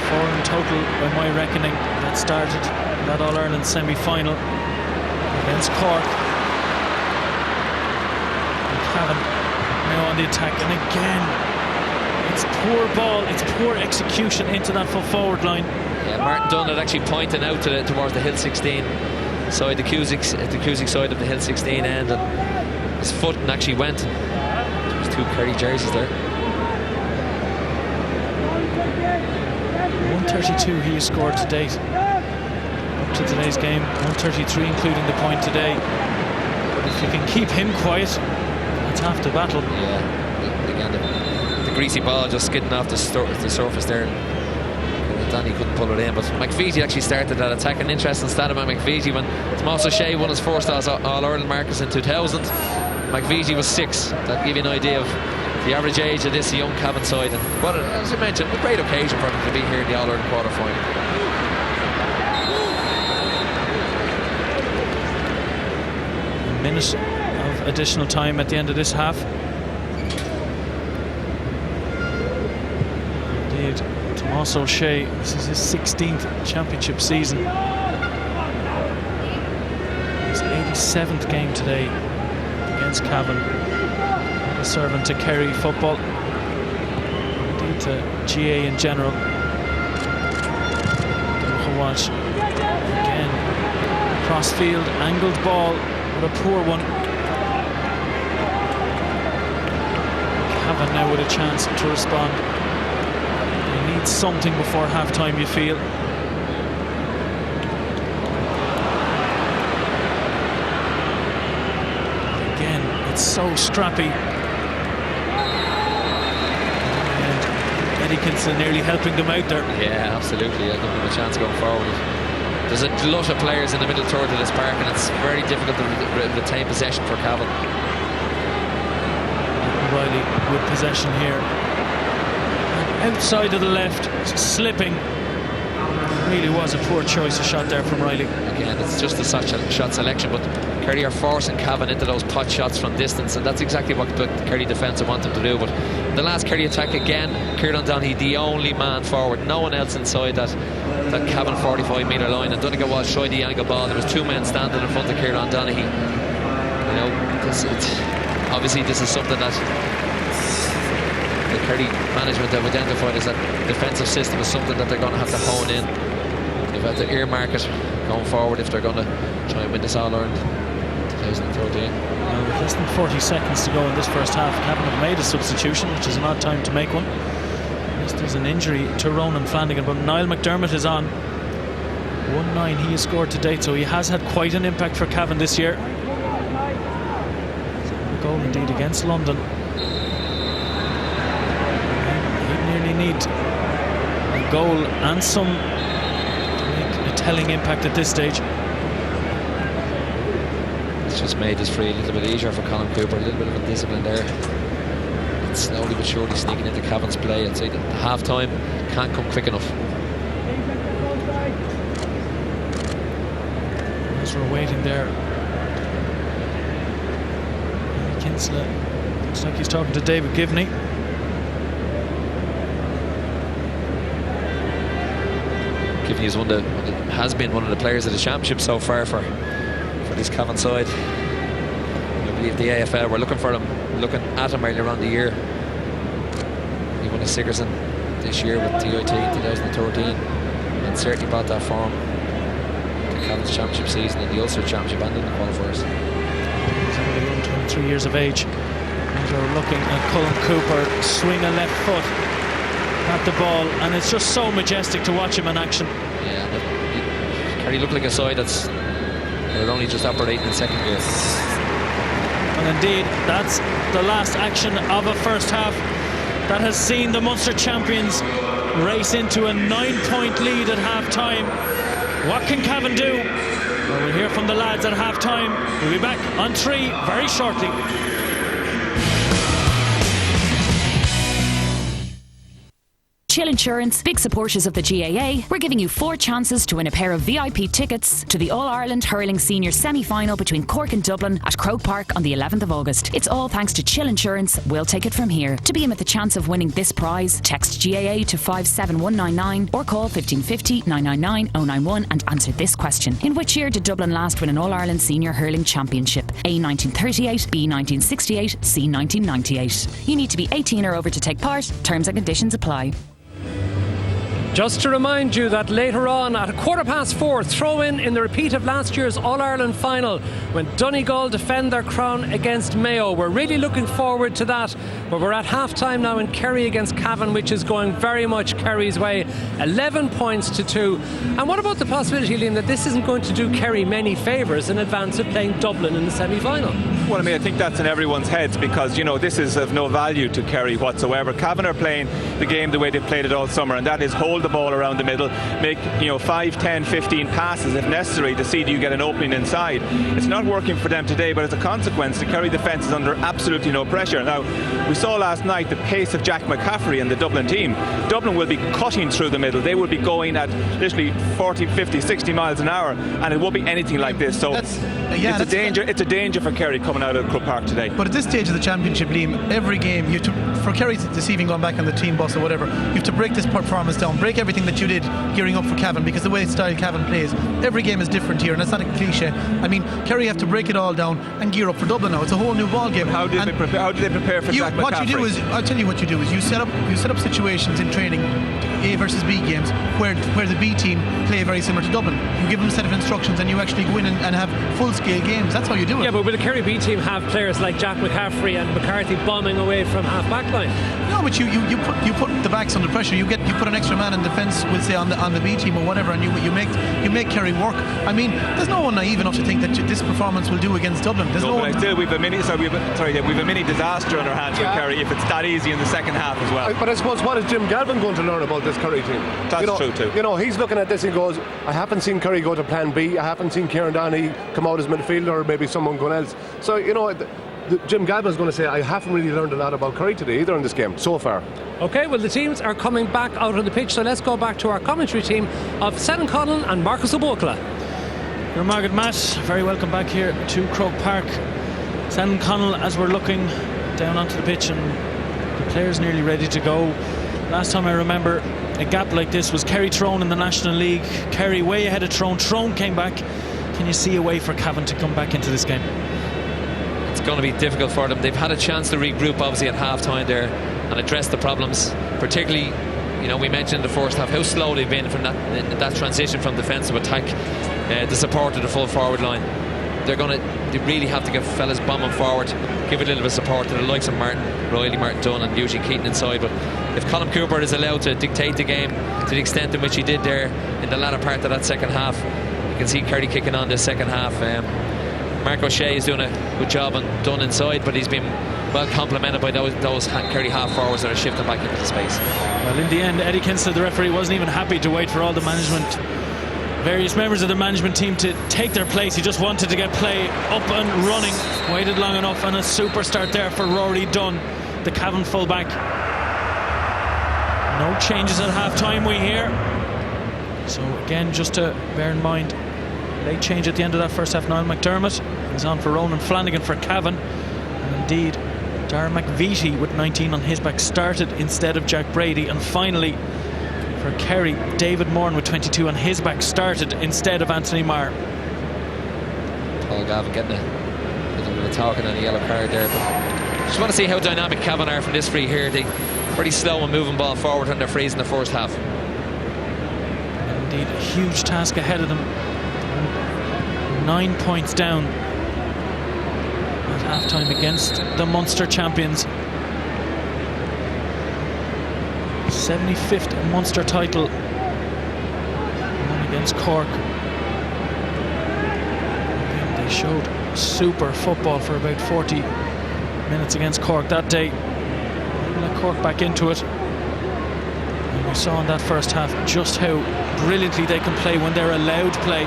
4 in total by my reckoning that started that All-Ireland semi-final against Cork. And Cavan now on the attack, and again it's poor ball, it's poor execution into that full forward line. Yeah, Martin Dunn had actually pointed out towards the Hill 16 side, the Cusick side of the Hill 16 end, and his foot actually went. There was 2 Kerry jerseys there. 132 he has scored to date up to today's game, 133 including the point today. If you can keep him quiet, that's half the battle. Yeah, again the greasy ball just skidding off the surface there. Danny couldn't pull it in, but McVitie actually started that attack. An interesting stat about McVitie: when Tomas O'Shea won his first All-Ireland markers in 2000, McVitie was 6. That give you an idea of the average age of this young Cavan side, and what, as you mentioned, a great occasion for them to be here in the All-Ireland quarter-final. A minute of additional time at the end of this half. Indeed, Tomas O'Shea, this is his 16th championship season. His 87th game today against Cavan. A servant to Kerry football, indeed to GA in general. Watch again, cross field, angled ball, but a poor one. Cavan now with a chance to respond. They need something before half-time, you feel. Again, it's so scrappy. Kinson nearly helping them out there. Yeah, absolutely. I'll give them a chance going forward. There's a glut of players in the middle third of this park, and it's very difficult to retain possession for Cavan. Riley with possession here. Outside of the left, slipping. Really was a poor choice of shot there from Riley. Again, it's just a shot selection, but Kerry are forcing Cavan into those pot shots from distance, and that's exactly what the Kerry defence want them to do. But in the last Kerry attack again, Kieran Donaghy the only man forward, no one else inside that Cavan 45-metre line, and Donegal was tried the angle ball. There was 2 men standing in front of Kieran Donaghy. You know, obviously this is something that the Kerry management have identified as that defensive system is something that they're going to have to hone in. They've had to earmark it going forward if they're going to try and win this All-Ireland 2013. With less than 40 seconds to go in this first half, Cavan have made a substitution, which is an odd time to make one. There's an injury to Ronan Flanagan, but Niall McDermott is on. 1-9 he has scored to date, so he has had quite an impact for Cavan this year. A goal indeed against London. He'd nearly need a goal and some to make a telling impact at this stage. It's just made this free a little bit easier for Colin Cooper, a little bit of indiscipline there. It's slowly but surely sneaking into Cavan's play. I'd say that half-time can't come quick enough. As we're waiting there, Kinsella looks like he's talking to David Givney. Givney is has been one of the players of the championship so far for this Cavan side. I believe the AFL were looking at him earlier on the year. He won a Sigerson this year with TIT in 2013, and certainly brought that form to Cavan's championship season and the Ulster championship and in the qualifiers. He's only 23 years of age. And we're looking at Colin Cooper swing a left foot at the ball, and it's just so majestic to watch him in action. Yeah, Kerry look like a side they're only just operating in second gear. Well, indeed, that's the last action of a first half that has seen the Munster champions race into a 9-point lead at half-time. What can Cavan do? Well, we'll hear from the lads at half-time. We'll be back on 3 very shortly. Chill Insurance, big supporters of the GAA, we're giving you 4 chances to win a pair of VIP tickets to the All-Ireland Hurling Senior semi-final between Cork and Dublin at Croke Park on the 11th of August. It's all thanks to Chill Insurance. We'll take it from here. To be in with the chance of winning this prize, text GAA to 57199 or call 1550 999 091 and answer this question. In which year did Dublin last win an All-Ireland Senior Hurling Championship? A. 1938, B. 1968, C. 1998. You need to be 18 or over to take part. Terms and conditions apply. Just to remind you that later on at 4:15, throw-in the repeat of last year's All-Ireland final when Donegal defend their crown against Mayo. We're really looking forward to that, but we're at half-time now in Kerry against Cavan, which is going very much Kerry's way, 11 points to 2. And what about the possibility, Liam, that this isn't going to do Kerry many favours in advance of playing Dublin in the semi-final? Well, I mean, I think that's in everyone's heads because, you know, this is of no value to Kerry whatsoever. Cavan are playing the game the way they've played it all summer, and that is hold the ball around the middle, make 5, 10, 15 passes if necessary to see do you get an opening inside. It's not working for them today, but as a consequence the Kerry defence is under absolutely no pressure. Now, we saw last night the pace of Jack McCaffrey and the Dublin team. Dublin will be cutting through the middle. They will be going at literally 40, 50, 60 miles an hour, and it won't be anything like this. So it's a danger for Kerry coming out of Croke Park today. But at this stage of the championship, Liam, every game you have to, for Kerry this evening going back on the team bus or whatever, you have to break this performance down, break everything that you did gearing up for Cavan, because the way style Cavan plays, every game is different here, and that's not a cliche. I mean, Kerry have to break it all down and gear up for Dublin now. It's a whole new ball game. How do they prepare for Jack McCaffrey? What you do is, I'll tell you what you do is you set up situations in training, A versus B games, where the B team play very similar to Dublin. You give them a set of instructions and you actually go in and have full-scale games. That's how you do it. Yeah, but will the Kerry B team have players like Jack McCaffrey and McCarthy bombing away from half-back line? No, but you put the backs under pressure. You put an extra man in defence, we'll say on the B team or whatever, and you make Kerry work. I mean, there's no one naive enough to think that this performance will do against Dublin. But still, we've a mini disaster on our hands with Kerry if it's that easy in the second half as well. But I suppose, what is Jim Galvin going to learn about this Kerry team? That's true too. He's looking at this and goes, I haven't seen Kerry go to plan B. I haven't seen Kieran Downey come out as midfielder or maybe someone going else. So Jim Galvin's going to say, I haven't really learned a lot about Kerry today either in this game so far. Okay, well, the teams are coming back out on the pitch, so let's go back to our commentary team of Senan Connell and Marcus O'Bokala. You're Margaret Matt, very welcome back here to Croke Park. Senan Connell, as we're looking down onto the pitch, and the players nearly ready to go. Last time I remember a gap like this was Kerry Tyrone in the National League. Kerry way ahead of Tyrone. Tyrone came back. Can you see a way for Cavan to come back into this game? It's going to be difficult for them. They've had a chance to regroup obviously at half-time there and address the problems, particularly, we mentioned in the first half how slow they've been from that transition from defensive attack, the support of the full forward line. They really have to get fellas bombing forward, give a little bit of support to the likes of Martin Riley, Martin Dunn and Eugene Keaton inside. But if Colm Cooper is allowed to dictate the game to the extent in which he did there in the latter part of that second half, you can see Kerry kicking on this second half. Mark O'Shea is doing a good job on Dunn inside, but he's been well complemented by those Kerry half forwards that are shifting back into the space. Well, in the end, Eddie Kinsley, the referee, wasn't even happy to wait for all the various members of the management team to take their place. He just wanted to get play up and running. Waited long enough, and a super start there for Rory Dunn, the Cavan fullback. No changes at half-time, we hear. So again, just to bear in mind, late change at the end of that first half. Niall McDermott is on for Ronan Flanagan for Cavan, and indeed Darren McVitie with 19 on his back started instead of Jack Brady. And finally for Kerry, David Moran with 22 on his back started instead of Anthony Marr. Paul Gavin getting a little bit of talking on the yellow card there, but just want to see how dynamic Cavan are from this free here. They pretty slow and moving ball forward on their frees in the first half. Indeed, a huge task ahead of them. 9 points down at half-time against the Munster champions. 75th Munster title, won against Cork. Again, they showed super football for about 40 minutes against Cork that day. Let Cork back into it. And we saw in that first half just how brilliantly they can play when they're allowed play.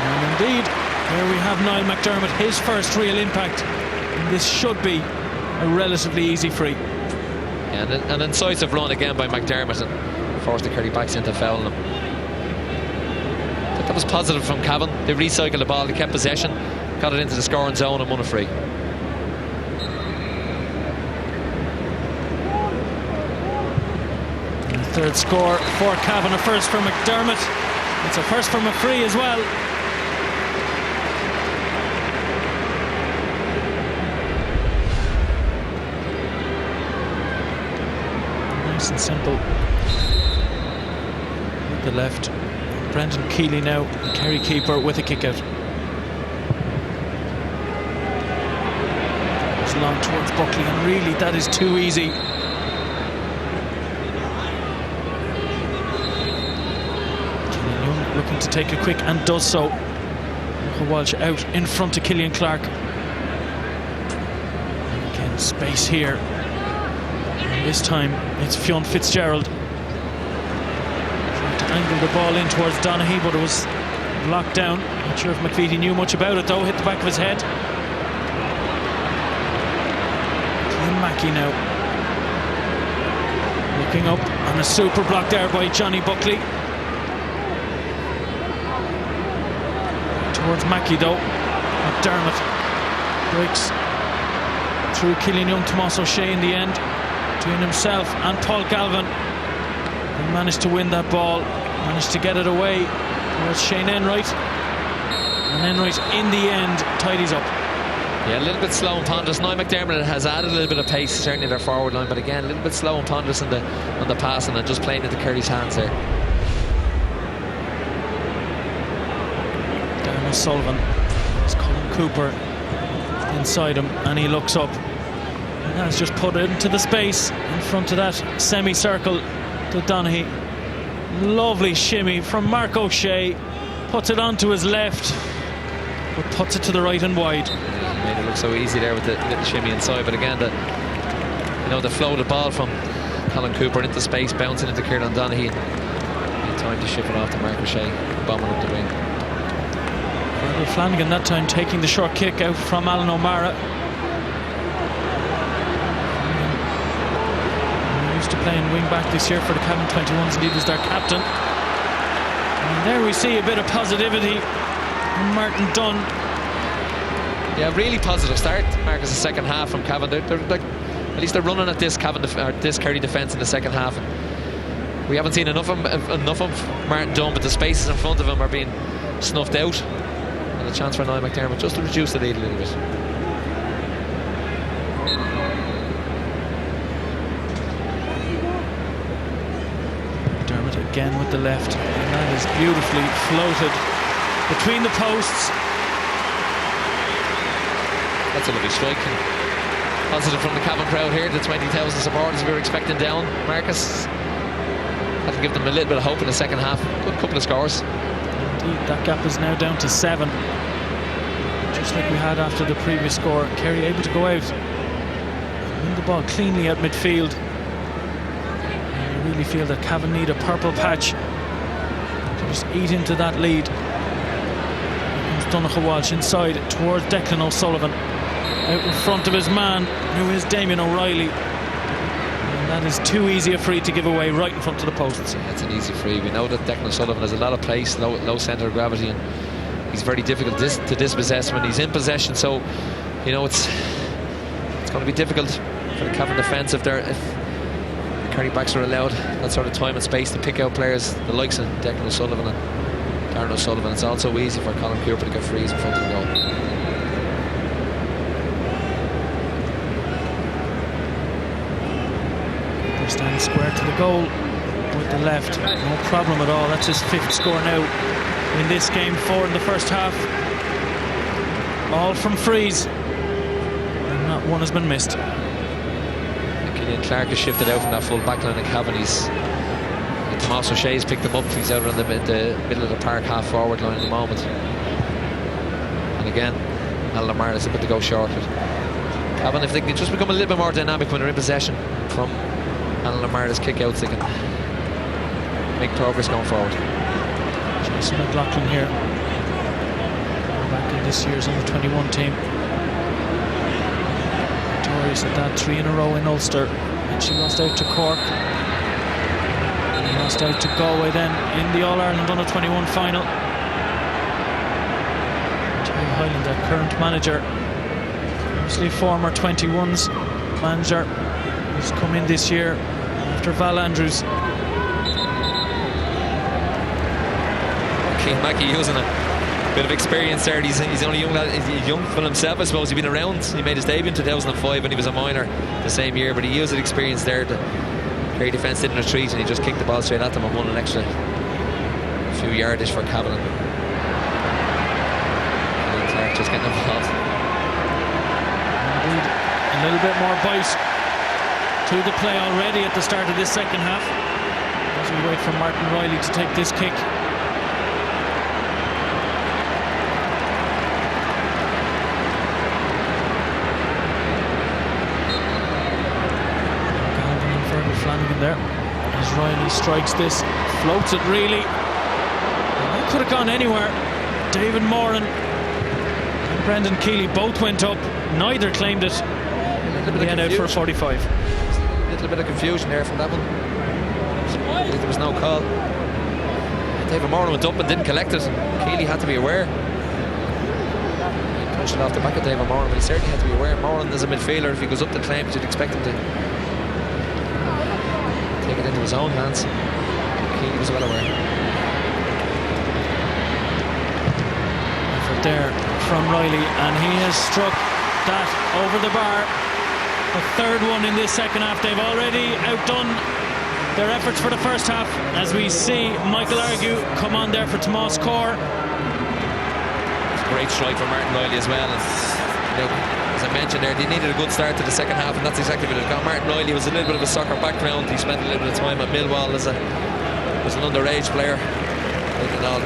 And indeed, here we have Niall McDermott, his first real impact. And this should be a relatively easy free. Yeah, and an incisive run again by McDermott and forced the Kerry backs into fouling them. But that was positive from Cavan. They recycled the ball, they kept possession, got it into the scoring zone and won a free. And the third score for Cavan, a first for McDermott. It's a first from a free as well. Nice and simple. With the left. Brendan Keeley now, the Kerry keeper, with a kick out. It's long towards Buckley, and really that is too easy. Killian Young looking to take a quick and does so. Walsh out in front of Killian Clark. And again, space here. And this time it's Fionn Fitzgerald. Angled the ball in towards Donaghy, but it was locked down. Not sure if McVitie knew much about it though. Hit the back of his head. Ian Mackey now looking up, and a super block there by Johnny Buckley. Towards Mackey though. McDermott breaks through Killian Young, Tomas O'Shea in the end, between himself and Paul Galvin. He managed to win that ball, managed to get it away towards Shane Enright, and Enright in the end tidies up. Yeah, a little bit slow and ponderous. Niall McDermott has added a little bit of pace certainly in their forward line, but again a little bit slow and ponderous on the passing and just playing into Kerry's hands there. Darren O'Sullivan, it's Colin Cooper inside him, and he looks up and has just put it into the space in front of that semicircle to Donaghy. Lovely shimmy from Mark O'Shea, puts it onto his left but puts it to the right and wide. He made it look so easy there with the little shimmy inside, but again the flow of the ball from Colin Cooper into space, bouncing into Kieran Donaghy, and time to ship it off to Mark O'Shea, bombing up the wing. Fergal Flanagan that time taking the short kick out from Alan O'Mara. To playing wing back this year for the Cavan 21s, indeed was their captain. And there we see a bit of positivity from Martin Dunn. Yeah, really positive start, Marcus, the second half from Cavan. They're like, at least they're running at this this Kerry defence in the second half. And we haven't seen enough of Martin Dunn, but the spaces in front of him are being snuffed out. And a chance for Niall McDermott just to reduce the lead a little bit. Again with the left, and that is beautifully floated between the posts. That's a lovely strike. Positive from the Cavan crowd here, the 20,000 supporters we were expecting down. Marcus, that'll give them a little bit of hope in the second half. Good couple of scores. Indeed, that gap is now down to 7, just like we had after the previous score. Kerry able to go out and win the ball cleanly at midfield. I really feel that Cavan need a purple patch to just eat into that lead. Here comes Donaghy Walsh inside towards Declan O'Sullivan, out in front of his man who is Damien O'Reilly, and that is too easy a free to give away right in front of the posts. Yeah, it's an easy free. We know that Declan O'Sullivan has a lot of pace, low centre of gravity, and he's very difficult to dispossess when he's in possession, so it's going to be difficult for the Cavan defence if Kerry backs are allowed that sort of time and space to pick out players the likes of Declan O'Sullivan and Darren O'Sullivan. It's also easy for Colin Cooper to get frees in front of the goal. Cooper stands square to the goal with the left, no problem at all. That's his 5th score now in this game, 4 in the first half, all from frees, and not one has been missed. Killian Clark has shifted out from that full back line of Cavan. Tomas O'Shea's picked him up. He's out around the middle of the park half forward line at the moment. again, Alan Lamar is a bit to go short. Cavan, if they can just become a little bit more dynamic when they're in possession from Alan Lamar's kick-outs, they can make progress going forward. Jason McLaughlin here, back in this year's under-21 team. Victorious at that, 3 in a row in Ulster, and she lost out to Cork. And lost out to Galway then in the All-Ireland under-21 final. Terry Hyland, their current manager, obviously former 21s manager, who's come in this year after Val Andrews. Keane Mackey using a bit of experience there. He's only young lad, he's young for himself, I suppose. He's been around. He made his debut in 2005 when he was a minor the same year, but he used his experience there. The Kerry defence didn't retreat, and he just kicked the ball straight at them and won an extra few yardage for Cavan. Clark just getting involved. Indeed, a little bit more bite to the play already at the start of this second half, as we wait for Martin Riley to take this kick. Flanagan there as Riley strikes this, floats it really, and that could have gone anywhere. David Moran and Brendan Keeley both went up, neither claimed it. He had out for a 45. A little bit of confusion there from that one. There was no call. David Moran went up and didn't collect it. Keeley had to be aware. He punched it off the back of David Moran, but he certainly had to be aware. Moran is a midfielder. If he goes up the claim, you'd expect him to take it into his own hands. Keeley was well aware. Effort there from Riley, and he has struck that over the bar. The third one in this second half. They've already outdone their efforts for the first half, as we see Michael Argue come on there for Tomas Corr. Great strike for Martin Riley as well. And, you know, as I mentioned there, they needed a good start to the second half, and that's exactly what it got. Martin Riley was a little bit of a soccer background. He spent a little bit of time at Millwall as an underage player.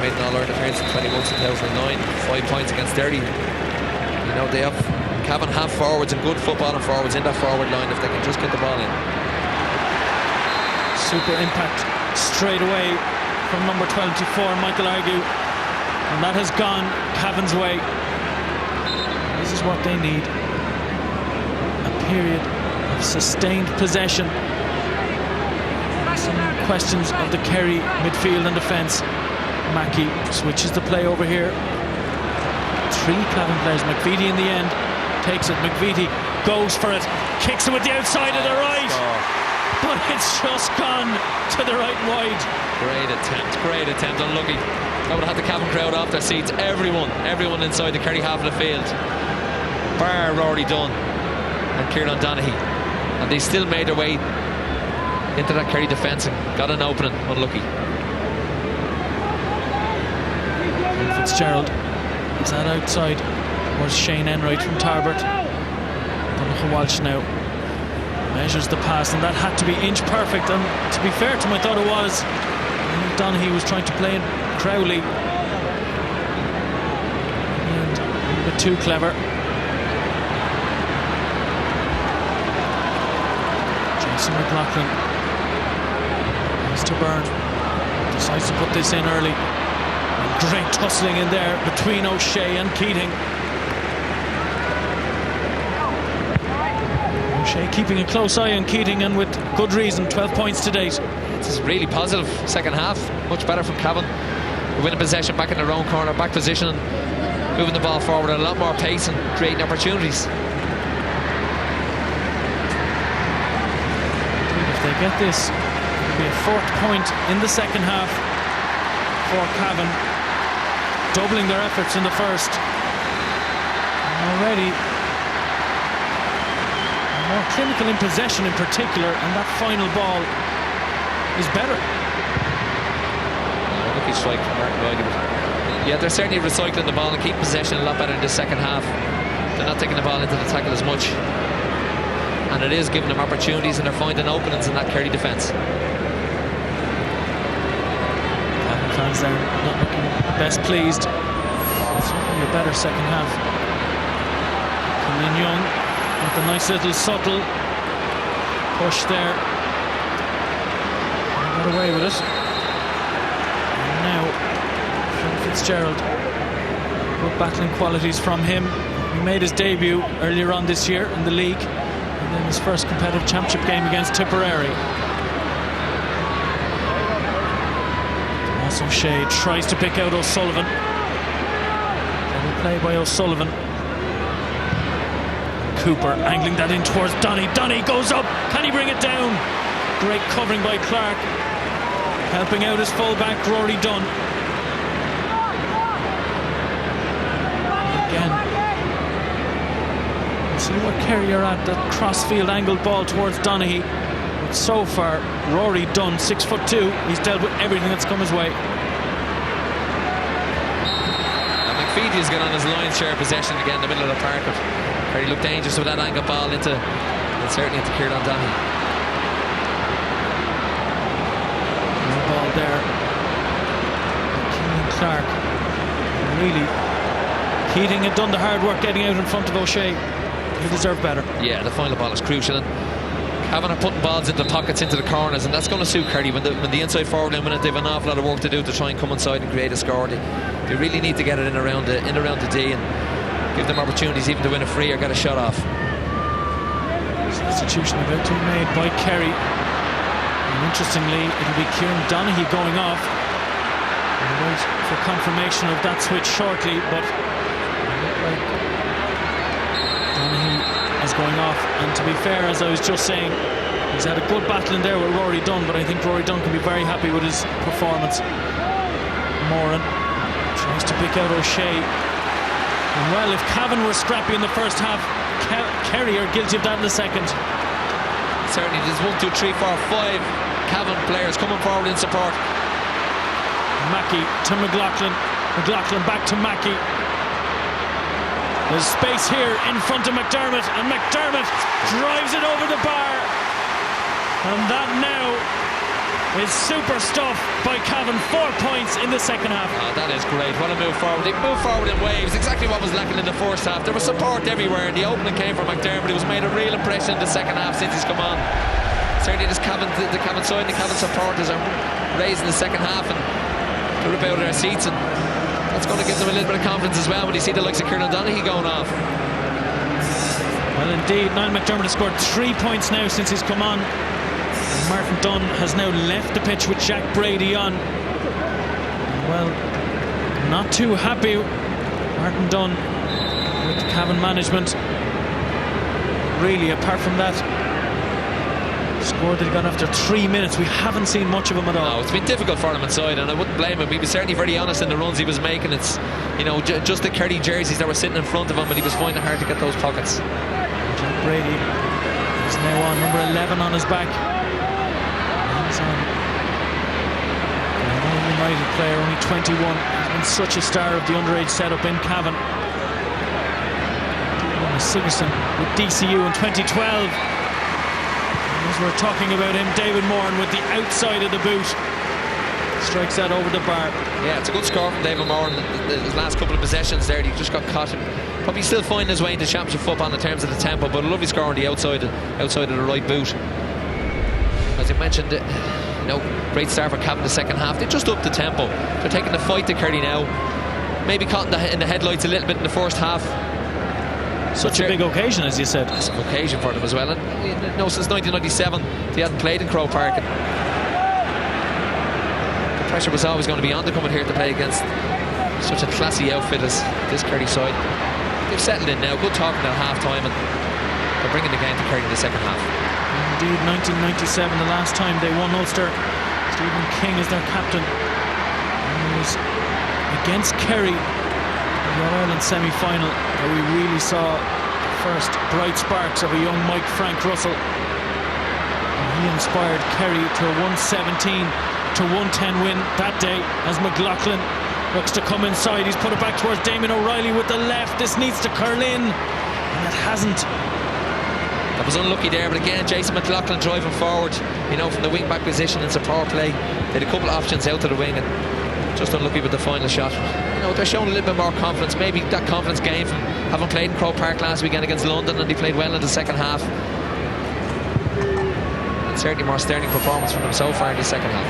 Made an All-Ireland appearance in 2009, 5 points against Derry. You know, they have Cavan have forwards and good football and forwards in that forward line if they can just get the ball in. Super impact straight away from number 24, Michael Argue, and that has gone Cavan's way. This is what they need. A period of sustained possession. Some questions of the Kerry midfield and defence. Mackey switches the play over here. 3 Cavan players. McVitie in the end takes it. McVitie goes for it, kicks it with the outside of the right, but it's just gone to the right and wide. Great attempt, unlucky. That would have had the Cavan crowd off their seats. Everyone inside the Kerry half of the field, bar Rory Dunn and Kieran Donaghy, and they still made their way into that Kerry defence and got an opening. Unlucky. Fitzgerald is that outside. Where's Shane Enright from Tarbert? Donaghy Walsh now measures the pass, and that had to be inch perfect, and to be fair to him, I thought it was. I think Donaghy was trying to play in Crowley and a bit too clever. Jason McLaughlin has to burn, decides to put this in early. Great tussling in there between O'Shea and Keating. O'Shea keeping a close eye on Keating, and with good reason. 12 points to date. This is really positive second half. Much better from Cavan. Winning possession back in their own corner, back position, moving the ball forward at a lot more pace and creating opportunities. If they get this, it'll be a 4th point in the second half for Cavan, doubling their efforts in the first. And already more clinical in possession in particular, and that final ball is better. Lucky strike from Martin Riley. Yeah, they're certainly recycling the ball and keep possession a lot better in the second half. They're not taking the ball into the tackle as much, and it is giving them opportunities, and they're finding openings in that Kerry defence. Fans there not looking best pleased. Certainly a better second half. Killian Young with a nice little subtle push there. Got away with it. And now, Finn Fitzgerald. Good battling qualities from him. He made his debut earlier on this year in the league, and then his first competitive championship game against Tipperary. Tomas O'Shea tries to pick out O'Sullivan. Double play by O'Sullivan. Cooper angling that in towards Donny. Donny goes up. Can he bring it down? Great covering by Clark. Helping out his fullback Rory Dunn. Again, see where Kerry are at, that crossfield angled ball towards Donaghy. But so far, Rory Dunn, 6'2", he's dealt with everything that's come his way. McPheedy's got on his lion's share of possession again in the middle of the park. But Kerry looked dangerous with that angled ball and certainly into Kieran Donaghy. Ball there. Keelan Clark. Really, Keating had done the hard work getting out in front of O'Shea. He deserved better. Yeah, the final ball is crucial, and Cavan are putting balls into pockets, into the corners, and that's going to suit Kerry when the inside forward line, when they've an awful lot of work to do to try and come inside and create a score. They really need to get it in around the D and give them opportunities even to win a free or get a shot off. Substitution about to be made by Kerry. And interestingly, it'll be Kieran Donaghy going off. We'll wait for confirmation of that switch shortly, but like Donaghy is going off. And to be fair, as I was just saying, he's had a good battle in there with Rory Dunn, but I think Rory Dunn can be very happy with his performance. Moran tries to pick out O'Shea. And well, if Cavan were scrappy in the first half, Kerry are guilty of that in the second. Certainly, there's 1, 2, 3, 4, 5 Cavan players coming forward in support. Mackey to McLaughlin. McLaughlin back to Mackey. There's space here in front of McDermott, and McDermott drives it over the bar. And that now is super stuff by Cavan. 4 points in the second half. Oh, that is great. What a move forward. They moved forward in waves, exactly what was lacking in the first half. There was support everywhere, and the opening came from McDermott. He was made a real impression in the second half since he's come on. Certainly the Cavan side and the Cavan supporters are raised in the second half and to rip out of their seats, and that's going to give them a little bit of confidence as well when you see the likes of Kieran Donaghy going off. Well, indeed, Niall McDermott has scored 3 points now since he's come on. And Martin Dunn has now left the pitch with Jack Brady on. And well, not too happy, Martin Dunn, with the Cavan management. Really, apart from that score that he got after 3 minutes, we haven't seen much of him at all. No, it's been difficult for him inside, and I wouldn't blame him. He was certainly very honest in the runs he was making. It's, you know, just the Kerry jerseys that were sitting in front of him, but he was finding it hard to get those pockets. Jack Brady is now on number 11 on his back. He's on an United player, only 21. He's been such a star of the underage setup in Cavan. Sigerson with DCU in 2012. As we're talking about him, David Moran with the outside of the boot strikes that over the bar. Yeah, it's a good score from David Moran. His last couple of possessions there, he just got caught. Probably still finding his way into championship football in terms of the tempo, but a lovely score on the outside of the right boot. As I mentioned, great start for Cavan in the second half. They just upped the tempo. They're taking the fight to Kerry now. Maybe caught in the headlights a little bit in the first half. Such a big occasion, as you said. It's an occasion for them as well. And since 1997, they hadn't played in Croke Park. And the pressure was always going to be on to coming here to play against such a classy outfit as this Kerry side. They've settled in now. Good talking at half time, and they're bringing the game to Kerry in the second half. Indeed, 1997, the last time they won Ulster. Stephen King is their captain. And it was against Kerry, the All-Ireland semi-final, where we really saw the first bright sparks of a young Mike Frank Russell. And he inspired Kerry to a 117 to 110 win that day, as McLaughlin looks to come inside. He's put it back towards Damien O'Reilly with the left. This needs to curl in, and it hasn't. That was unlucky there, but again, Jason McLaughlin driving forward, from the wing-back position in support play. They had a couple of options out to the wing, and just unlucky with the final shot. You know, they're showing a little bit more confidence. Maybe that confidence gained from having played in Croke Park last weekend against London, and they played well in the second half. And certainly more sterling performance from them so far in the second half.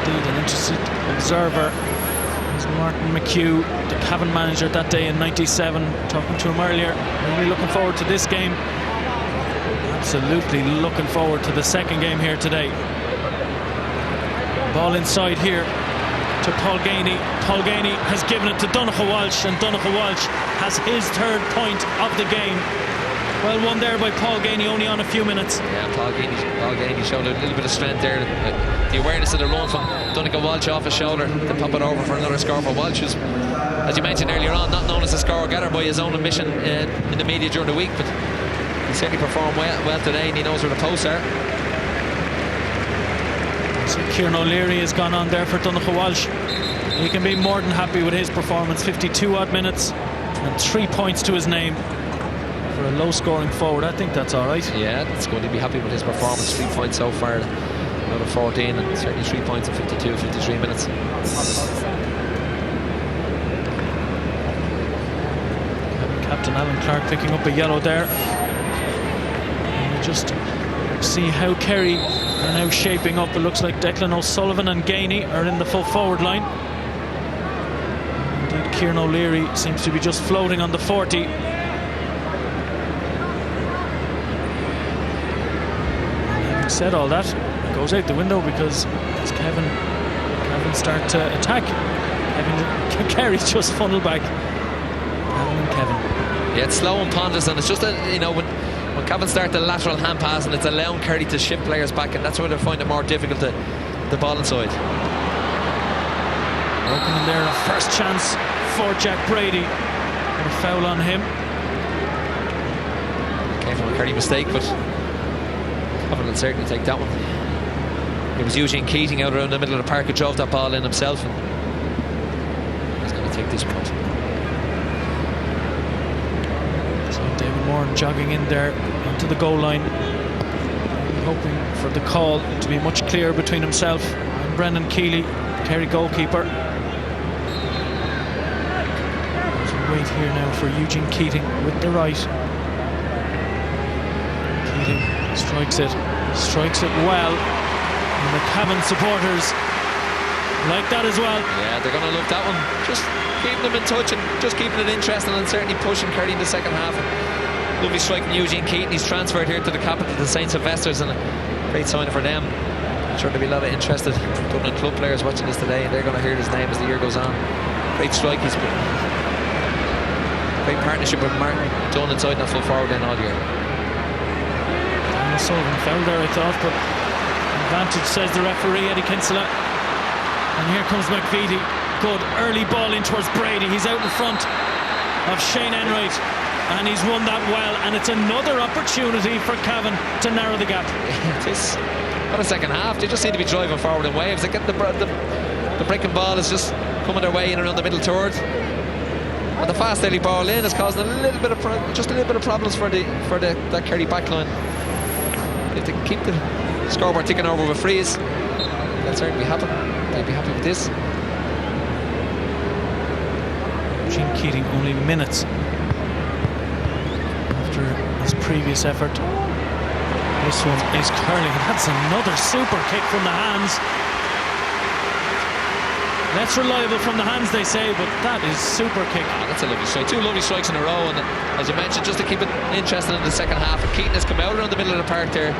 Indeed, an interested observer is Martin McHugh, the Cavan manager that day in '97. Talking to him earlier, really looking forward to this game. Absolutely looking forward to the second game here today. Ball inside here to Paul Ganey. Paul Ganey has given it to Donogha Walsh, and Donogha Walsh has his third point of the game. Well won there by Paul Ganey, only on a few minutes. Yeah, Paul Ganey showed a little bit of strength there. The awareness of the run from Donogha Walsh off his shoulder to pop it over for another score for Walsh, who's, as you mentioned earlier on, not known as a scorer getter by his own admission in the media during the week, but he certainly performed well today, and he knows where the posts are. So Kieran O'Leary has gone on there for Donogha Walsh. He can be more than happy with his performance. 52 odd minutes and 3 points to his name for a low scoring forward. I think that's all right. Yeah, that's good. He'd be happy with his performance. 3 points so far out of 14, and certainly 3 points in 53 minutes. Captain Alan Clark picking up a yellow there. And we'll just see how Kerry are now shaping up. It looks like Declan O'Sullivan and Ganey are in the full forward line. Indeed, Kieran O'Leary seems to be just floating on the 40. Having said all that, it goes out the window because as Cavan start to attack, Kerry's just funnel back. Cavan and Kevin. Yeah, it's slow and ponderous, and it's just you know, when Cavan start the lateral hand pass, and it's allowing Kerry to shift players back, and that's where they find it more difficult to the ball inside. Opening there, a first chance for Jack Brady. And a foul on him. Came from a Kerry mistake, but Cavan will certainly take that one. It was Eugene Keating out around the middle of the park who drove that ball in himself, and he's going to take this one. David Moore jogging in there onto the goal line, hoping for the call to be much clearer between himself and Brendan Keeley, Kerry goalkeeper. So wait here now for Eugene Keating with the right. Keating strikes it well, and the Cavan supporters like that as well. Yeah, they're going to love that one. Just keeping them in touch and just keeping it interesting, and certainly pushing Kerry in the second half. Lovely strike from Eugene Keating. He's transferred here to the capital, the St Sylvester's, and a great sign for them. I'm sure there'll be a lot of interested Dublin club players watching this today, and they're going to hear his name as the year goes on. Great strike. He's been great partnership with Martin Dunn inside that full forward then all year. Sullivan fell there, I thought, but advantage, says the referee, Eddie Kinsella. And here comes McVitie. Good early ball in towards Brady. He's out in front of Shane Enright, and he's won that well, and it's another opportunity for Cavan to narrow the gap. What a second half. They just seem to be driving forward in waves. They get the breaking ball is just coming their way in around the middle third, and the fast early ball in is causing a little bit of problems for that Kerry backline. If they can keep the scoreboard ticking over with frees, they'll certainly be happy. They'll be happy with this. Gene Keating only minutes after his previous effort. This one is curling. That's another super kick from the hands. Less reliable from the hands, they say, but that is super kick. That's a lovely strike. Two lovely strikes in a row, and as you mentioned, just to keep it interesting in the second half. And Keating has come out around the middle of the park there.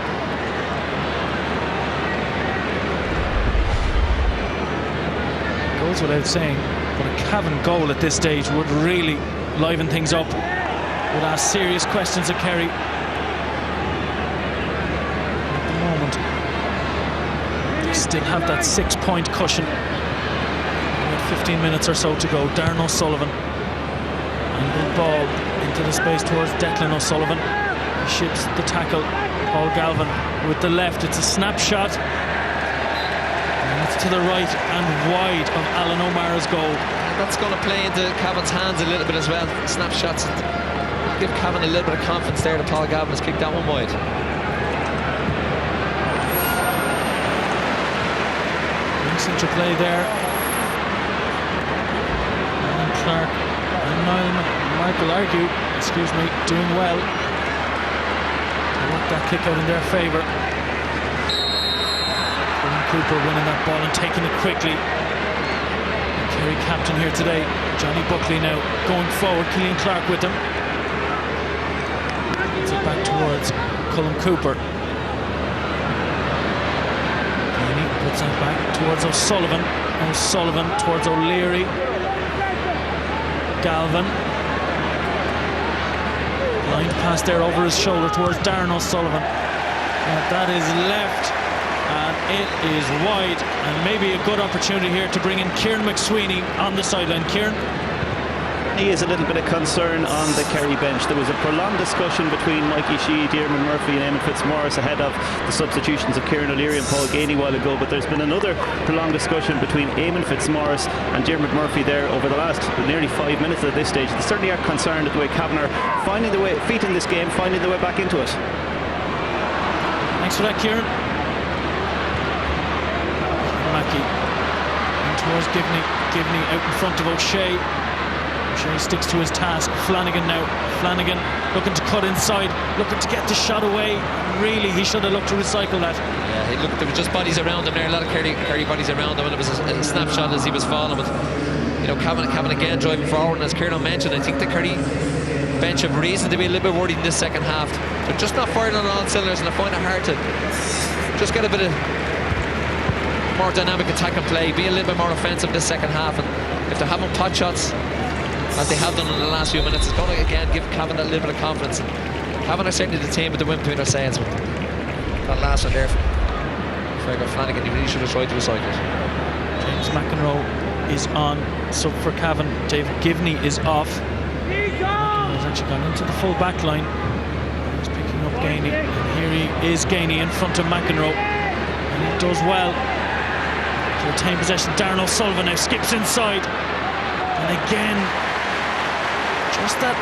Goes without saying, but a Cavan goal at this stage would really liven things up. Would ask serious questions of Kerry. At the moment, they still have that 6-point cushion. 15 minutes or so to go. Darren O'Sullivan, and the ball into the space towards Declan O'Sullivan. He ships the tackle. Paul Galvin with the left. It's a snapshot, and it's to the right and wide of Alan O'Mara's goal. That's going to play into Cavan's hands a little bit as well. Snapshots give Cavan a little bit of confidence there that Paul Galvin has kicked that one wide. Brings into play there Clark and Niall Michael Argue, doing well. They work that kick out in their favour. Colin Cooper winning that ball and taking it quickly. The Kerry captain here today, Johnny Buckley, now going forward. Cillian Clark with him. It's it back towards Colin Cooper. Heaney puts that back towards O'Sullivan. O'Sullivan towards O'Leary. Galvin. Blind pass there over his shoulder towards Darren O'Sullivan. And that is left, and it is wide, and maybe a good opportunity here to bring in Kieran McSweeney on the sideline. Kieran? He is a little bit of concern on the Kerry bench. There was a prolonged discussion between Mikey Sheehy, Diarmuid Murphy and Eamon Fitzmaurice ahead of the substitutions of Kieran O'Leary and Paul Ganey a while ago, but there's been another prolonged discussion between Eamon Fitzmaurice and Diarmuid Murphy there over the last nearly 5 minutes at this stage. They certainly are concerned at the way Cavan are finding the way, feet in this game, finding the way back into it. Thanks for that, Kieran. Mackey in towards Givney out in front of O'Shea. O'Shea sticks to his task. Flanagan now. Flanagan looking to cut inside, looking to get the shot away. Really, he should have looked to recycle that. Yeah, look, there were just bodies around him there, a lot of Kerry bodies around him, and it was a snapshot as he was falling. But Cavan again driving forward, and as Kieran mentioned, I think the Kerry bench have reason to be a little bit worried in this second half. They're just not firing on all cylinders, and I find it hard to just get a bit of more dynamic attack and play, be a little bit more offensive this second half. And if they're having pot shots as they have done in the last few minutes, it's going to again give Cavan that little bit of confidence. And Cavan are certainly the team with the win between their sails, but that last one there for Fergal Flanagan, he really should have tried to recycle it. James McEnroe is on sub for Cavan. David Givney is off. McEnroe's actually gone into the full back line. He's picking up Ganey, and here he is, Ganey in front of McEnroe, and he does well to retain possession. Darren O'Sullivan now skips inside, and again just that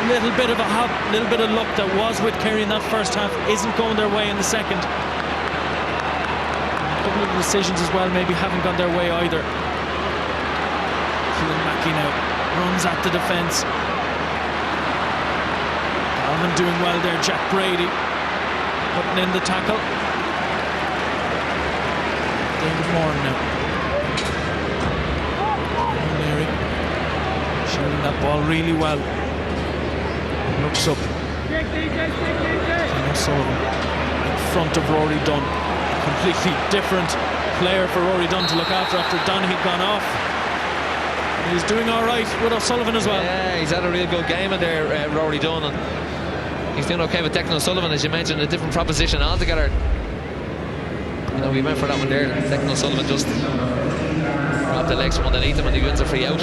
little bit of a hop, little bit of luck that was with Kerry in that first half isn't going their way in the second. A couple of decisions as well maybe haven't gone their way either. Keelan Mackey now runs at the defence. Calvin doing well there. Jack Brady putting in the tackle. David Moore now. O'Leary shooting that ball really well. Looks up. O'Sullivan in front of Rory Dunn. A completely different player for Rory Dunn to look after Dunn had gone off. He's doing all right with O'Sullivan as well. Yeah, he's had a real good game in there, Rory Dunn, and he's doing okay with Declan O'Sullivan, as you mentioned, a different proposition altogether. We went for that one there. Declan O'Sullivan just grabbed the legs from underneath him and he wins a free out.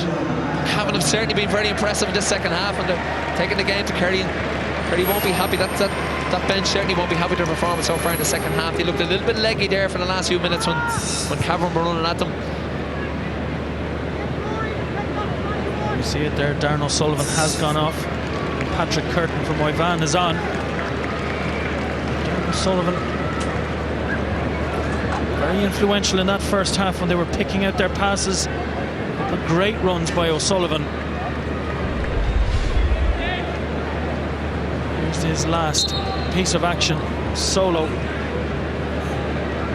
Cavan have certainly been very impressive in this second half, and they're taking the game to Kerry. Kerry won't be happy. That bench certainly won't be happy with their performance so far in the second half. They looked a little bit leggy there for the last few minutes when Cavan were running at them. You see it there, Darren O'Sullivan has gone off. Patrick Curtin from Oivan is on. Darren O'Sullivan very influential in that first half when they were picking out their passes. Great runs by O'Sullivan. Here's his last piece of action, solo.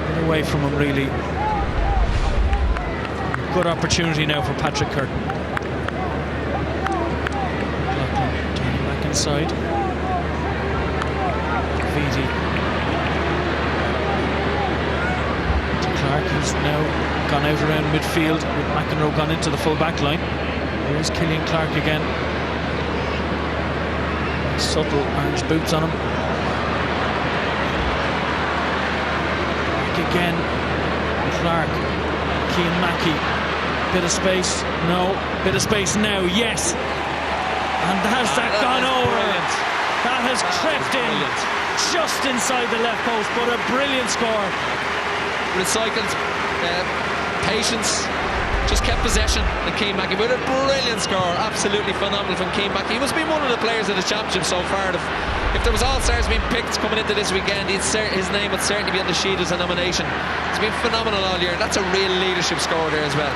Get away from him really. Good opportunity now for Patrick Curtin. Turning back inside. Vitti to Clark, who's now gone out around midfield with McEnroe gone into the full back line. Here's Cillian Clark again. Subtle orange boots on him. Back again. Clark. Cian Mackey. Bit of space. No. Bit of space now. Yes. And has that gone over? Brilliant. That has crept in just inside the left post, but a brilliant score. Recycled. Patience, just kept possession, and Cian Mackey with a brilliant score, absolutely phenomenal from Cian Mackey. He must be one of the players of the championship so far. If there was all-stars being picked coming into this weekend, his name would certainly be on the sheet as a nomination. He's been phenomenal all year. That's a real leadership score there as well.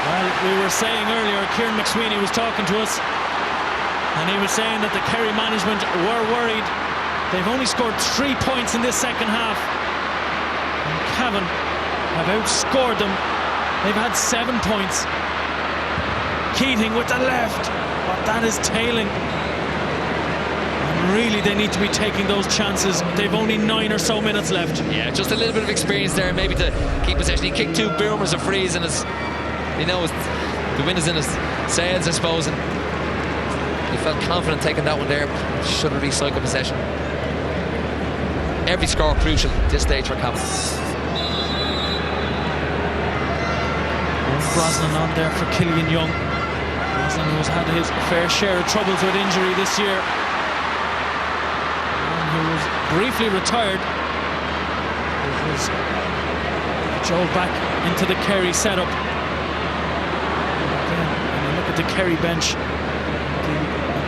Well, we were saying earlier, Kieran McSweeney was talking to us, and he was saying that the Kerry management were worried. They've only scored 3 points in this second half. And Cavan have outscored them. They've had 7 points. Keating with the left, but that is tailing. And really, they need to be taking those chances. They've only 9 or so minutes left. Yeah, just a little bit of experience there, maybe to keep possession. He kicked 2 boomers of frees, and the wind is in his sails, I suppose. And he felt confident taking that one there. Should have recycled possession. Every score crucial at this stage for Cavan. Brosnan on there for Killian Young. Brosnan has had his fair share of troubles with injury this year. And he was briefly retired. It was Joel back into the Kerry setup. Again, when you look at the Kerry bench, the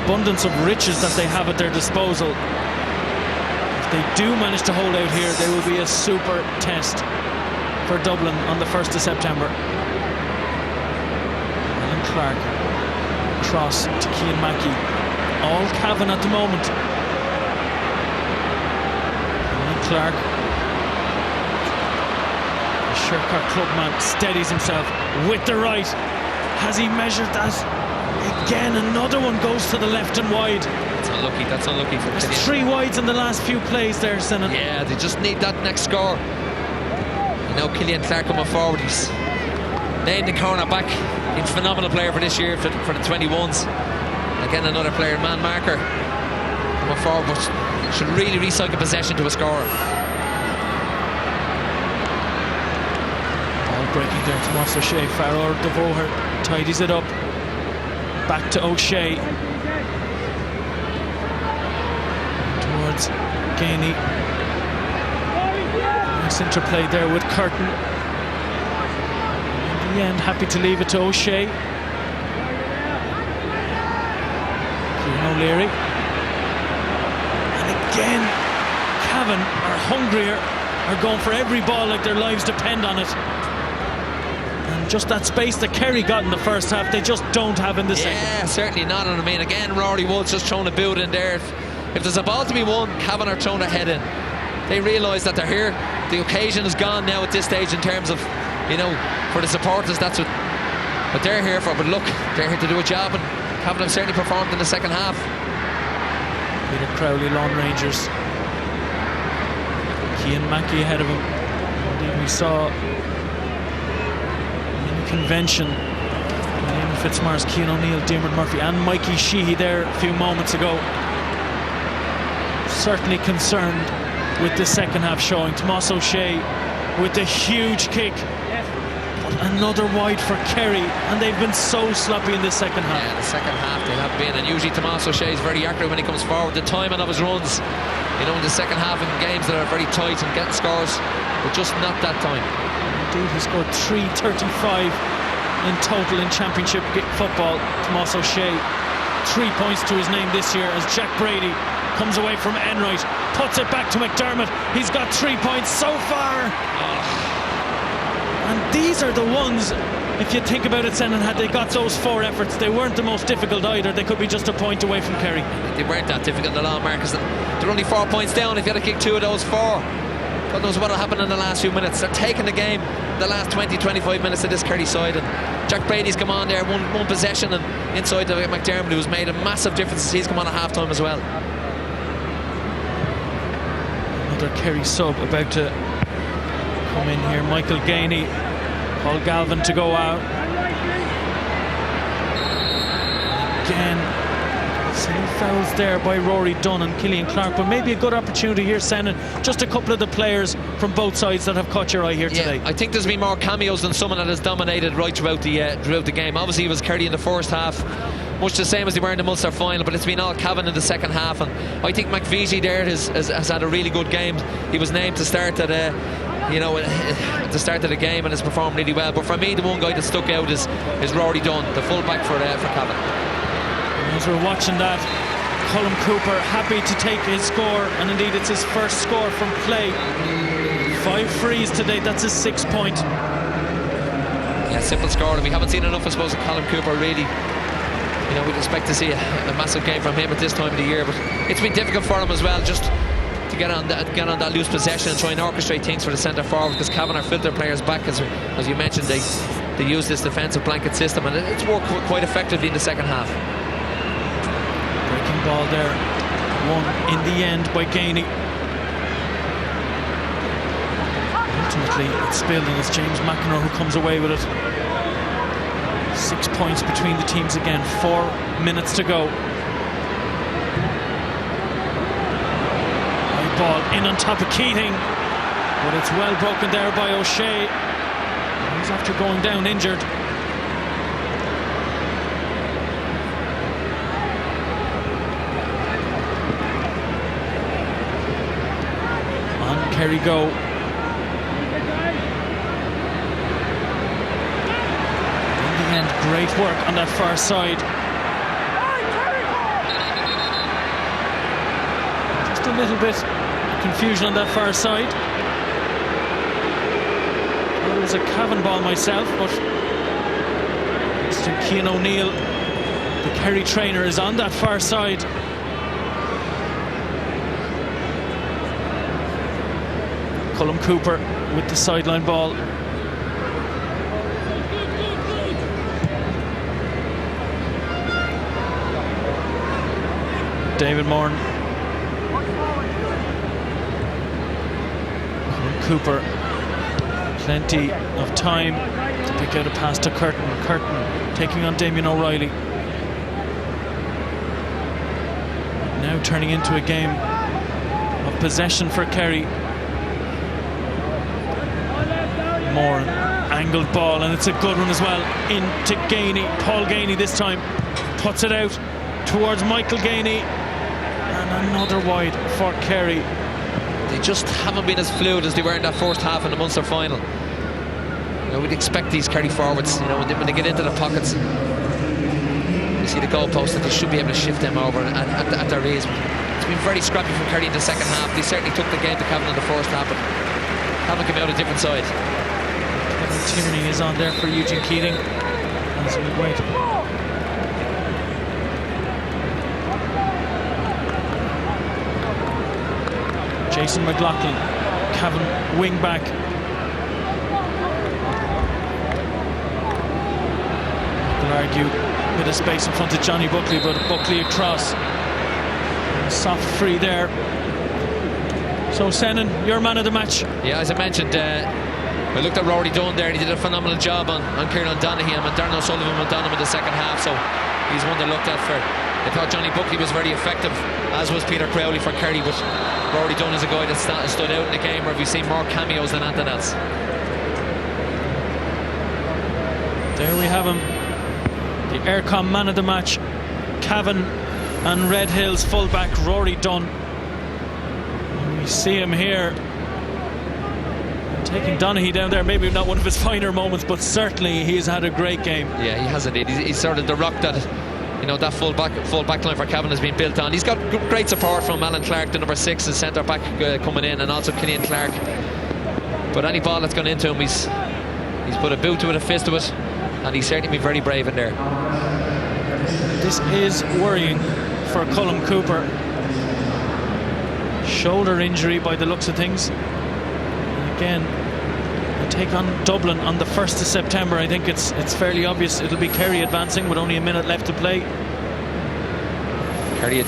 abundance of riches that they have at their disposal. If they do manage to hold out here, they will be a super test for Dublin on the 1st of September. Alan Clark cross to Cian Mackey. All Cavan at the moment. Alan Clark, the Shercock clubman, steadies himself with the right. Has he measured that? Again, another one goes to the left and wide. That's unlucky for There's Killian. 3 wides in the last few plays there, Senan. Yeah, they just need that next score. Killian Clark coming forward. He's named the corner back. He's a phenomenal player for this year for the 21s. Again, another player, man marker, coming forward, but should really recycle possession to a scorer. Ball breaking there to Moss O'Shea. Farrar Devoher tidies it up. Back to O'Shea. Towards Gainey. Nice interplay there with Curtin. In the end, happy to leave it to O'Shea. Kieran O'Leary. And again, Cavan are hungrier, are going for every ball like their lives depend on it. And just that space that Kerry got in the first half, they just don't have in the second. Yeah, certainly not. And I mean, again, Rory Wood's just throwing a boot in there. If there's a ball to be won, Cavan are throwing a head in. They realise that they're here. The occasion is gone now at this stage in terms of, for the supporters, that's what they're here for. But look, they're here to do a job, and Cavan have certainly performed in the second half. Peter Crowley, Lawn Rangers. Cian Mackey ahead of him. Indeed, we saw in the convention Eamon Fitzmaurice, Cian O'Neill, Diarmuid Murphy and Mikey Sheehy there a few moments ago. Certainly concerned with the second half showing. Tomas O'Shea with the huge kick. Another wide for Kerry, and they've been so sloppy in the second half. Yeah, the second half they have been, and usually Tomas O'Shea is very accurate when he comes forward. The timing of his runs, in the second half in games that are very tight and getting scores, but just not that time. Indeed, he scored 335 in total in championship football. Tomas O'Shea, 3 points to his name this year as Jack Brady comes away from Enright, puts it back to McDermott. He's got 3 points so far. And these are the ones, if you think about it, Senan, had they got those 4 efforts, they weren't the most difficult either. They could be just a point away from Kerry. They weren't that difficult at all, Marcus. They're only 4 points down. If you had to kick 2 of those 4, God knows what will happen in the last few minutes. They're taking the game the last 20-25 minutes of this Kerry side, and Jack Brady's come on there, one possession, and inside of McDermott, who's made a massive difference. He's come on at half-time as well. Another Kerry sub about to come in here. Michael Gainey, Paul Galvin to go out. Again, some fouls there by Rory Dunn and Killian Clark, but maybe a good opportunity here, Senan. Just a couple of the players from both sides that have caught your eye here today. I think there's been more cameos than someone that has dominated right throughout the game. Obviously, it was Kerry in the first half, much the same as they were in the Munster final, but it's been all Cavan in the second half, and I think McVeety there has had a really good game. He was named to start at the start of the game and has performed really well. But for me, the one guy that stuck out is Rory Dunn, the full-back for Cavan. As we're watching that, Colm Cooper happy to take his score, and indeed it's his first score from play. 5 frees today, that's his 6th point. Yeah, simple scoring. We haven't seen enough, I suppose, of Colin Cooper, really. You know, we'd expect to see a massive game from him at this time of the year, but it's been difficult for him as well, just to get on that loose possession and try and orchestrate things for the centre forward, because Cavan are filter players back, as you mentioned. They use this defensive blanket system, and it's worked quite effectively in the second half. Breaking ball there, won in the end by Gainey. Ultimately, it's spilled, and it's James McEnroe who comes away with it. 6 points between the teams again. 4 minutes to go. High ball in on top of Keating, but it's well broken there by O'Shea. He's after going down injured. On Kerry go. And great work on that far side. Just a little bit of confusion on that far side. Well, it was a Cavan ball myself, but Mr. Cian O'Neill, the Kerry trainer, is on that far side. Colm Cooper with the sideline ball. David Moran. Cooper, plenty of time to pick out a pass to Curtin. Curtin taking on Damien O'Reilly. Now turning into a game of possession for Kerry. Moran, angled ball, and it's a good one as well. Into Gainey. Paul Gainey this time puts it out towards Michael Gainey. And another wide for Kerry. They just haven't been as fluid as they were in that first half in the Munster final. You know, we'd expect these Kerry forwards, you know, when they get into the pockets, you see the goalpost, that they should be able to shift them over at their ease. It's been very scrappy from Kerry in the second half. They certainly took the game to Cavan in the first half, but haven't come out a different side. Kevin Tierney is on there for Eugene Keating. That's a good wait. Jason McLaughlin, Cavan wing back. We'll argue a bit of space in front of Johnny Buckley, but Buckley across. Soft free there. So Senan, your man of the match. Yeah, as I mentioned, I looked at Rory Dunn there, and he did a phenomenal job on Kieran Donaghy, and Darren O'Sullivan went on him in the second half, so he's one they looked at for. I thought Johnny Buckley was very effective, as was Peter Crowley for Kerry, but Rory Dunn is a guy that stood out in the game where we've seen more cameos than anything else. There we have him, the Aircom man of the match, Cavan and Red Hills fullback Rory Dunn. And we see him here taking Donaghy down there. Maybe not one of his finer moments, but certainly he's had a great game. Yeah, he has indeed. He's sort of the rock that, you know, that full back line for Cavan has been built on. He's got great support from Alan Clark, the number 6, and centre back coming in, and also Killian Clark. But any ball that's gone into him, he's put a boot to it, a fist to it, and he's certainly been very brave in there. This is worrying for Colm Cooper. Shoulder injury by the looks of things. And again, they take on Dublin on the 1st of September. I think it's fairly obvious it'll be Kerry advancing with only a minute left to play. Kerry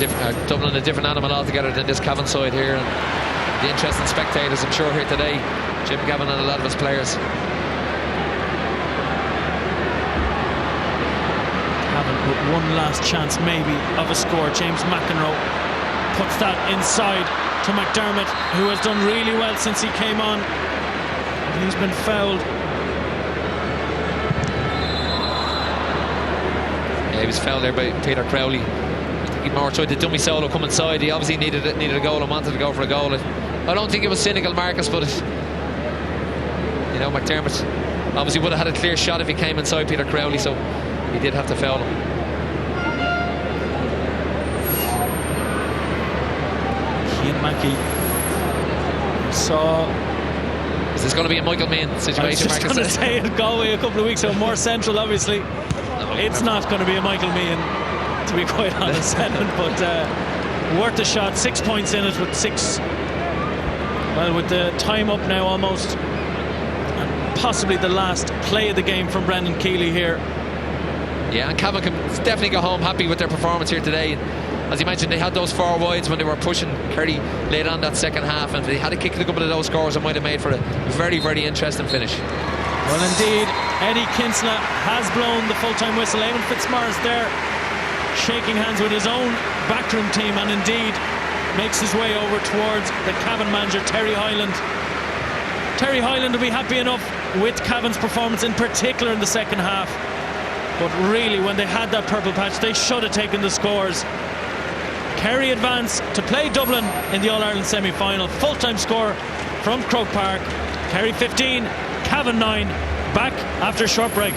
Dublin a different animal altogether than this Cavan side here, and the interesting spectators, I'm sure, here today. Jim Cavan and a lot of his players. Cavan with one last chance maybe of a score. James McEnroe puts that inside to McDermott, who has done really well since he came on. He's been fouled. Yeah, he was fouled there by Peter Crowley. He more tried the dummy solo come inside. He obviously needed a goal and wanted to go for a goal. I don't think it was cynical, Marcus, but you know, McDermott obviously would have had a clear shot if he came inside Peter Crowley, so he did have to foul him. Cian Mackey saw It's going to be a Michael Meehan I was situation, just going to Marcus. say it, Galway a couple of weeks ago, more central obviously. It's not going to be a Michael Meehan, to be quite honest, but worth a shot. 6 points in it with with the time up now almost, and possibly the last play of the game from Brendan Keeley here. Yeah, and Cavan can definitely go home happy with their performance here today. As you mentioned, they had those 4 wides when they were pushing Kerry late on that second half, and if they had to kick a couple of those scores, it might have made for a very, very interesting finish. Well, indeed, Eddie Kinsella has blown the full-time whistle. Eamon Fitzmaurice there shaking hands with his own backroom team, and indeed makes his way over towards the Cavan manager, Terry Hyland. Terry Hyland will be happy enough with Cavan's performance, in particular in the second half. But really, when they had that purple patch, they should have taken the scores. Kerry advance to play Dublin in the All-Ireland semi-final. Full-time score from Croke Park. Kerry 15, Cavan 9. Back after a short break.